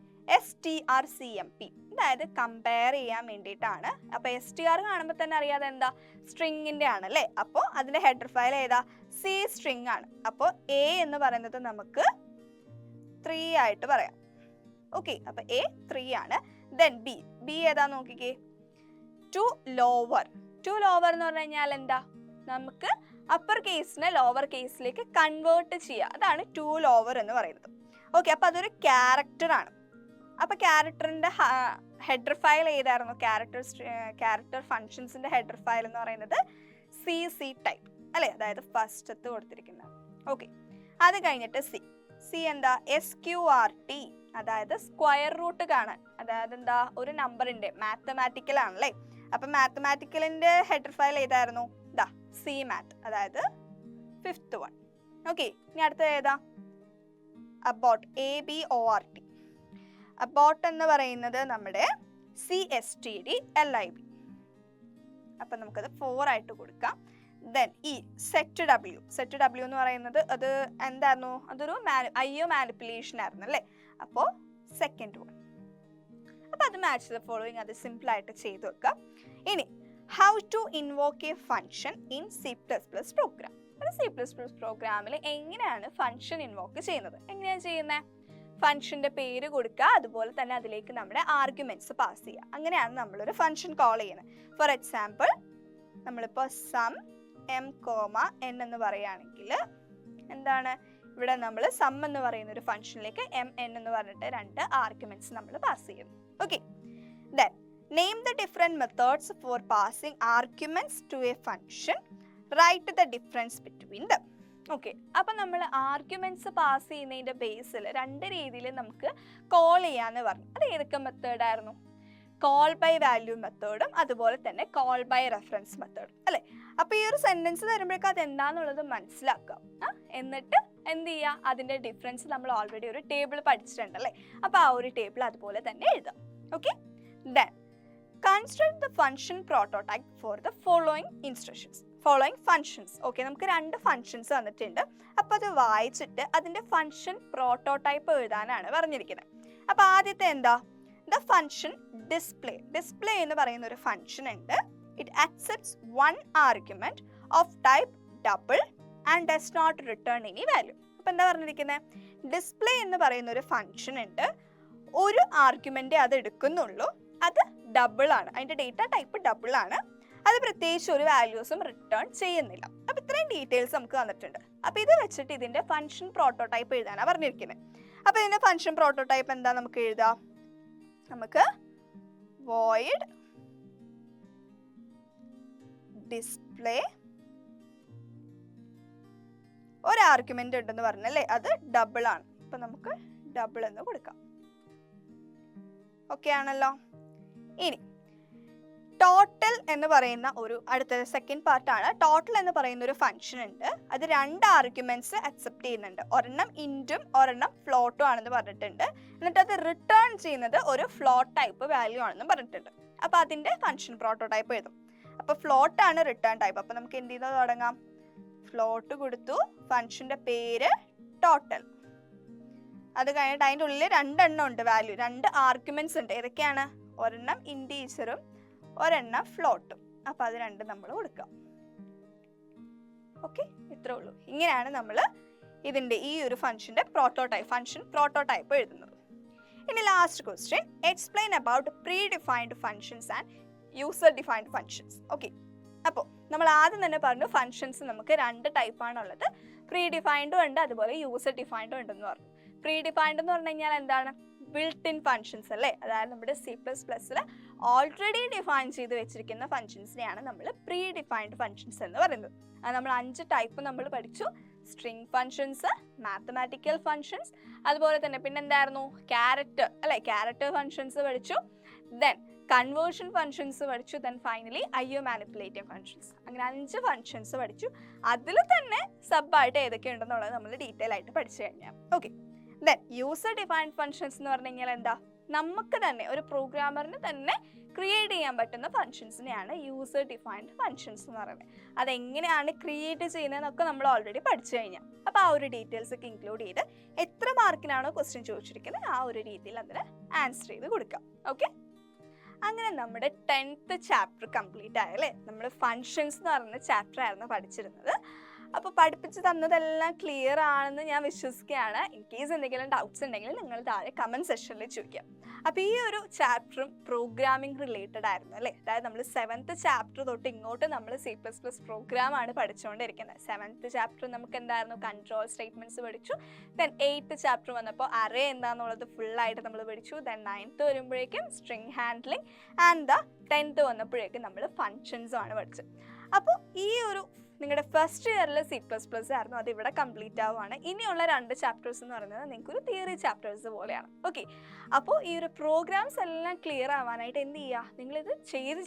strcmp, അതായത് കമ്പയർ ചെയ്യാൻ വേണ്ടിയിട്ടാണ്. അപ്പോൾ str കാണുമ്പോൾ തന്നെ അറിയാതെ എന്താ? സ്ട്രിങ്ങിൻ്റെ ആണല്ലേ. അപ്പോൾ അതിൻ്റെ ഹെഡർ ഫയൽ ഏതാ? C സ്ട്രിങ് ആണ്. അപ്പോൾ A എന്ന് പറയുന്നത് നമുക്ക് 3 ആയിട്ട് പറയാം. ഓക്കെ, അപ്പോൾ A 3 ആണ്. ദെൻ B ഏതാ നോക്കിക്കേ? 2 ലോവർ എന്ന് പറഞ്ഞു കഴിഞ്ഞാൽ എന്താ? നമുക്ക് അപ്പർ കേസിനെ ലോവർ കേസിലേക്ക് കൺവേർട്ട് ചെയ്യുക, അതാണ് 2 ലോവർ എന്ന് പറയുന്നത്. ഓക്കെ, അപ്പോൾ അതൊരു ക്യാരക്ടർ ആണ്. അപ്പോൾ ക്യാരക്ടറിൻ്റെ ഹെഡർ ഫയൽ ഏതായിരുന്നു? ക്യാരക്ടർ ഫങ്ഷൻസിൻ്റെ ഹെഡർ ഫയൽ എന്ന് പറയുന്നത് CC ടൈപ്പ് അല്ലേ, അതായത് ഫസ്റ്റത്ത് കൊടുത്തിരിക്കുന്നത്. ഓക്കെ, അത് കഴിഞ്ഞിട്ട് C എന്താ? SQRT, അതായത് സ്ക്വയർ റൂട്ട് കാണാൻ, അതായത് എന്താ? ഒരു നമ്പറിൻ്റെ മാത്തമാറ്റിക്കൽ ആണല്ലേ. അപ്പം മാത്തമാറ്റിക്കലിൻ്റെ ഹെഡർ ഫയൽ ഏതായിരുന്നു? ഇതാ CMath, അതായത് 5th one. ഓക്കെ, ഇനി അടുത്തത് ഏതാ? Abbott, ABORT. അബോട്ട് എന്ന് പറയുന്നത് നമ്മുടെ CSTDLIB. അപ്പം നമുക്കത് 4 ആയിട്ട് കൊടുക്കാം. ദെൻ സെറ്റ് W എന്ന് പറയുന്നത് അത് എന്തായിരുന്നു? അതൊരു IO മാനിപ്പുലേഷൻ ആയിരുന്നു അല്ലേ. അപ്പോൾ 2nd one. അപ്പോൾ അത് മാച്ച് ദ ഫോളോയിങ്, അത് സിമ്പിൾ ആയിട്ട് ചെയ്ത് വെക്കാം. ഇനി how to invoke a function in C++ program. ഒരു C++ പ്രോഗ്രാമിൽ എങ്ങനെയാണ് ഫംഗ്ഷൻ ഇൻവോക്ക് ചെയ്യുന്നത്? എങ്ങനെയാണ് ചെയ്യുന്നത്? ഫംഗ്ഷൻ്റെ പേര് കൊടുക്കുക, അതുപോലെ തന്നെ അതിലേക്ക് നമ്മുടെ ആർഗ്യുമെന്റ്സ് പാസ് ചെയ്യുക. അങ്ങനെയാണ് നമ്മളൊരു ഫംഗ്ഷൻ കോൾ ചെയ്യുന്നത്. ഫോർ എക്സാമ്പിൾ, നമ്മളിപ്പോൾ സം m, n എന്ന് പറയുകയാണെങ്കിൽ എന്താണ്? ഇവിടെ നമ്മൾ സം എന്ന് പറയുന്ന ഒരു ഫംഗ്ഷനിലേക്ക് m, n എന്ന് പറഞ്ഞിട്ട് 2 ആർഗ്യുമെന്റ്സ് നമ്മൾ പാസ് ചെയ്യുന്നു. Okay, then name the different methods for passing arguments to a function, write the difference between them. Okay, അപ്പം നമ്മൾ ആർഗ്യുമെന്റ്സ് പാസ് ചെയ്യുന്നതിൻ്റെ ബേസിൽ 2 രീതിയിൽ നമുക്ക് കോൾ ചെയ്യാമെന്ന് പറഞ്ഞു. അത് ഏതൊക്കെ മെത്തേഡായിരുന്നു? കോൾ ബൈ വാല്യൂ മെത്തേഡും അതുപോലെ തന്നെ കോൾ ബൈ റെഫറൻസ് മെത്തേഡും അല്ലേ. അപ്പോൾ ഈ ഒരു സെൻറ്റൻസ് വരുമ്പോഴേക്കും അത് എന്താണെന്നുള്ളത് മനസ്സിലാക്കുക. എന്നിട്ട് എന്ത് ചെയ്യുക? അതിൻ്റെ ഡിഫറൻസ് നമ്മൾ ഓൾറെഡി ഒരു ടേബിൾ പഠിച്ചിട്ടുണ്ടല്ലേ, അപ്പോൾ ആ ഒരു ടേബിൾ അതുപോലെ തന്നെ എഴുതാം. Okay, then construct the function prototype for the following functions. Okay, നമുക്ക് 2 ഫങ്ഷൻസ് തന്നിട്ടുണ്ട്. അപ്പോൾ അത് വായിച്ചിട്ട് അതിൻ്റെ ഫംഗ്ഷൻ പ്രോട്ടോടൈപ്പ് എഴുതാനാണ് പറഞ്ഞിരിക്കുന്നത്. അപ്പോൾ ആദ്യത്തെ എന്താ? ദ ഫംഗ്ഷൻ ഡിസ്പ്ലേ എന്ന് പറയുന്ന ഒരു ഫംഗ്ഷൻ ഉണ്ട്. It accepts 1 argument of type double and does not return any value. അപ്പോൾ എന്താ പറഞ്ഞിരിക്കുന്നത്? ഡിസ്പ്ലേ എന്ന് പറയുന്ന ഒരു ഫംഗ്ഷൻ ഉണ്ട്, ഒരു ആർഗ്യുമെന്റ് അത് എടുക്കുന്നുള്ളൂ, അത് ഡബിൾ ആണ്, അതിൻ്റെ ഡേറ്റ ടൈപ്പ് ഡബിൾ ആണ്, അത് പ്രത്യേകിച്ച് ഒരു വാല്യൂസും റിട്ടേൺ ചെയ്യുന്നില്ല. അപ്പോൾ ഇത്രയും ഡീറ്റെയിൽസ് നമുക്ക് തന്നിട്ടുണ്ട്. അപ്പോൾ ഇത് വെച്ചിട്ട് ഇതിൻ്റെ ഫംഗ്ഷൻ പ്രോട്ടോടൈപ്പ് എഴുതാനാണ് പറഞ്ഞിരിക്കുന്നത്. അപ്പോൾ ഇതിൻ്റെ ഫംഗ്ഷൻ പ്രോട്ടോടൈപ്പ് എന്താ നമുക്ക് എഴുതാം? നമുക്ക് void display ഒരു ആർഗ്യുമെന്റ് ഉണ്ടെന്ന് പറഞ്ഞല്ലേ, അത് ഡബിൾ ആണ്. അപ്പൊ നമുക്ക് ഡബിൾ എന്ന് കൊടുക്കാം. ഓക്കെ ആണല്ലോ. ഇനി ടോട്ടൽ എന്ന് പറയുന്ന ഒരു അടുത്ത സെക്കൻഡ് പാർട്ടാണ്. ടോട്ടൽ എന്ന് പറയുന്ന ഒരു ഫംഗ്ഷൻ ഉണ്ട്. അത് 2 ആർഗ്യുമെന്റ്സ് അക്സെപ്റ്റ് ചെയ്യുന്നുണ്ട്. ഒരെണ്ണം ഇൻറ്റും ഒരെണ്ണം ഫ്ലോട്ടും ആണെന്ന് പറഞ്ഞിട്ടുണ്ട്. എന്നിട്ട് അത് റിട്ടേൺ ചെയ്യുന്നത് ഒരു ഫ്ലോട്ട് ടൈപ്പ് വാല്യൂ ആണെന്ന് പറഞ്ഞിട്ടുണ്ട്. അപ്പൊ അതിന്റെ ഫംഗ്ഷൻ പ്രോട്ടോടൈപ്പ് എഴുതും. അപ്പൊ ഫ്ലോട്ട് ആണ് റിട്ടേൺ ടൈപ്പ്. അപ്പൊ നമുക്ക് എന്ത് ചെയ്ത് തുടങ്ങാം? ഫ്ലോട്ട് കൊടുത്തു, ഫംഗ്ഷന്റെ പേര് ടോട്ടൽ. അത് കഴിഞ്ഞിട്ട് അതിൻ്റെ ഉള്ളിൽ 2 എണ്ണം ഉണ്ട് വാല്യൂ, 2 ആർഗ്യുമെന്റ്സ് ഉണ്ട്. ഏതൊക്കെയാണ്? ഒരെണ്ണം ഇൻറ്റീജറും ഒരെണ്ണം ഫ്ലോട്ടും. അപ്പൊ അത് 2 നമ്മൾ കൊടുക്കാം. ഓക്കെ, ഇത്രേ ഉള്ളൂ. ഇങ്ങനെയാണ് നമ്മൾ ഇതിന്റെ ഈ ഒരു ഫംഗ്ഷൻ പ്രോട്ടോടൈപ്പ് എഴുതുന്നത്. ഇനി last question, explain about pre defined functions and user defined functions. Okay, അപ്പോൾ നമ്മൾ ആദ്യം തന്നെ പറഞ്ഞു ഫംഗ്ഷൻസ് നമുക്ക് 2 ടൈപ്പാണുള്ളത്. പ്രീ ഡിഫൈൻഡും ഉണ്ട്, അതുപോലെ യൂസർ ഡിഫൈൻഡും ഉണ്ടെന്ന് പറഞ്ഞു. പ്രീ ഡിഫൈൻഡ് എന്ന് പറഞ്ഞു കഴിഞ്ഞാൽ എന്താണ്? ബിൽട്ട് ഇൻ ഫംഗ്ഷൻസ് അല്ലേ. അതായത് നമ്മുടെ C++ൽ ഓൾറെഡി ഡിഫൈൻ ചെയ്ത് വെച്ചിരിക്കുന്ന ഫംഗ്ഷൻസിനെയാണ് നമ്മൾ പ്രീ ഡിഫൈൻഡ് ഫംഗ്ഷൻസ് എന്ന് പറയുന്നത്. അത് നമ്മൾ 5 ടൈപ്പ് നമ്മൾ പഠിച്ചു. സ്ട്രിംഗ് ഫംഗ്ഷൻസ്, മാത്തമാറ്റിക്കൽ ഫംഗ്ഷൻസ്, അതുപോലെ തന്നെ പിന്നെ എന്തായിരുന്നു? ക്യാരക്ടർ ഫംഗ്ഷൻസ് പഠിച്ചു. ദെൻ കൺവേർഷൻ ഫംഗ്ഷൻസ് പഠിച്ചു. Then finally IO manipulative functions. അങ്ങനെ 5 ഫംഗ്ഷൻസ് പഠിച്ചു. അതിൽ തന്നെ സബായിട്ട് ഏതൊക്കെ ഉണ്ടെന്നുള്ളത് നമ്മൾ ഡീറ്റെയിൽ ആയിട്ട് പഠിച്ചു കഴിഞ്ഞാൽ. Okay, then user defined functions എന്ന് പറഞ്ഞു കഴിഞ്ഞാൽ എന്താ? നമുക്ക് തന്നെ ഒരു പ്രോഗ്രാമറിന് തന്നെ ക്രിയേറ്റ് ചെയ്യാൻ പറ്റുന്ന ഫംഗ്ഷൻസിനെയാണ് യൂസർ ഡിഫൈൻഡ് ഫംഗ്ഷൻസ് എന്ന് പറയുന്നത്. അതെങ്ങനെയാണ് ക്രിയേറ്റ് ചെയ്യുന്നതെന്നൊക്കെ നമ്മൾ ഓൾറെഡി പഠിച്ചു കഴിഞ്ഞാൽ. അപ്പോൾ ആ ഒരു ഡീറ്റെയിൽസ് ഒക്കെ ഇൻക്ലൂഡ് ചെയ്ത് എത്ര മാർക്കിനാണോ ക്വസ്റ്റ്യൻ ചോദിച്ചിരിക്കുന്നത് ആ ഒരു രീതിയിൽ അതിന് ആൻസർ ചെയ്ത് കൊടുക്കാം. ഓക്കെ, അങ്ങനെ നമ്മുടെ 10th ചാപ്റ്റർ കംപ്ലീറ്റ് ആയല്ലേ. നമ്മൾ ഫംഗ്ഷൻസ് എന്ന് പറയുന്ന ചാപ്റ്റർ ആയിരുന്നു പഠിച്ചിരുന്നത്. അപ്പോൾ പഠിപ്പിച്ച് തന്നതെല്ലാം ക്ലിയർ ആണെന്ന് ഞാൻ വിശ്വസിക്കുകയാണ്. ഇൻ കേസ് എന്തെങ്കിലും ഡൗട്ട്സ് ഉണ്ടെങ്കിൽ നിങ്ങൾ താഴെ കമൻറ്റ് സെക്ഷനിൽ ചോദിക്കാം. അപ്പോൾ ഈ ഒരു ചാപ്റ്ററും പ്രോഗ്രാമിംഗ് റിലേറ്റഡ് ആയിരുന്നു അല്ലേ. അതായത് നമ്മൾ 7th ചാപ്റ്റർ തൊട്ട് ഇങ്ങോട്ട് നമ്മൾ C++ പ്രോഗ്രാമാണ് പഠിച്ചുകൊണ്ടിരിക്കുന്നത്. 7th ചാപ്റ്റർ നമുക്ക് എന്തായിരുന്നു? കൺട്രോൾ സ്റ്റേറ്റ്മെൻറ്റ്സ് പഠിച്ചു. ദെൻ 8th ചാപ്റ്റർ വന്നപ്പോൾ അറേ എന്താണെന്നുള്ളത് ഫുള്ളായിട്ട് നമ്മൾ പഠിച്ചു. ദെൻ 9th വരുമ്പോഴേക്കും സ്ട്രിംഗ് ഹാൻഡ്ലിംഗ് ആൻഡ് 10th വന്നപ്പോഴേക്കും നമ്മൾ ഫങ്ഷൻസും ആണ് പഠിച്ചത്. അപ്പോൾ ഈ ഒരു നിങ്ങളുടെ ഫസ്റ്റ് ഇയറിൽ C++ ആയിരുന്നു, അത് ഇവിടെ കംപ്ലീറ്റ് ആവുകയാണ്. ഇനിയുള്ള 2 ചാപ്റ്റേഴ്സ് എന്ന് പറയുന്നത് നിങ്ങൾക്കൊരു തിയറി ചാപ്റ്റേഴ്സ് പോലെയാണ്. ഓക്കെ, അപ്പോൾ ഈ ഒരു പ്രോഗ്രാംസ് എല്ലാം ക്ലിയർ ആവാനായിട്ട് എന്ത് ചെയ്യുക? നിങ്ങളിത്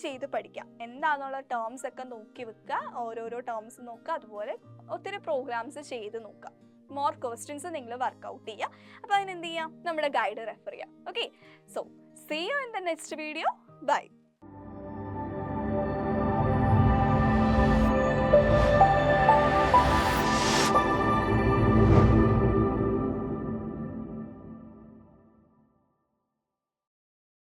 ചെയ്ത് പഠിക്കുക. എന്താണെന്നുള്ള ടേംസ് ഒക്കെ നോക്കി വെക്കുക, ഓരോരോ ടേംസ് നോക്കുക, അതുപോലെ ഒത്തിരി പ്രോഗ്രാംസ് ചെയ്ത് നോക്കുക. മോർ ക്വസ്റ്റ്യൻസ് നിങ്ങൾ വർക്കൗട്ട് ചെയ്യുക. അപ്പോൾ അതിനെന്ത് ചെയ്യാം? നമ്മുടെ ഗൈഡ് റെഫർ ചെയ്യാം. Okay, so see you in the next video. By.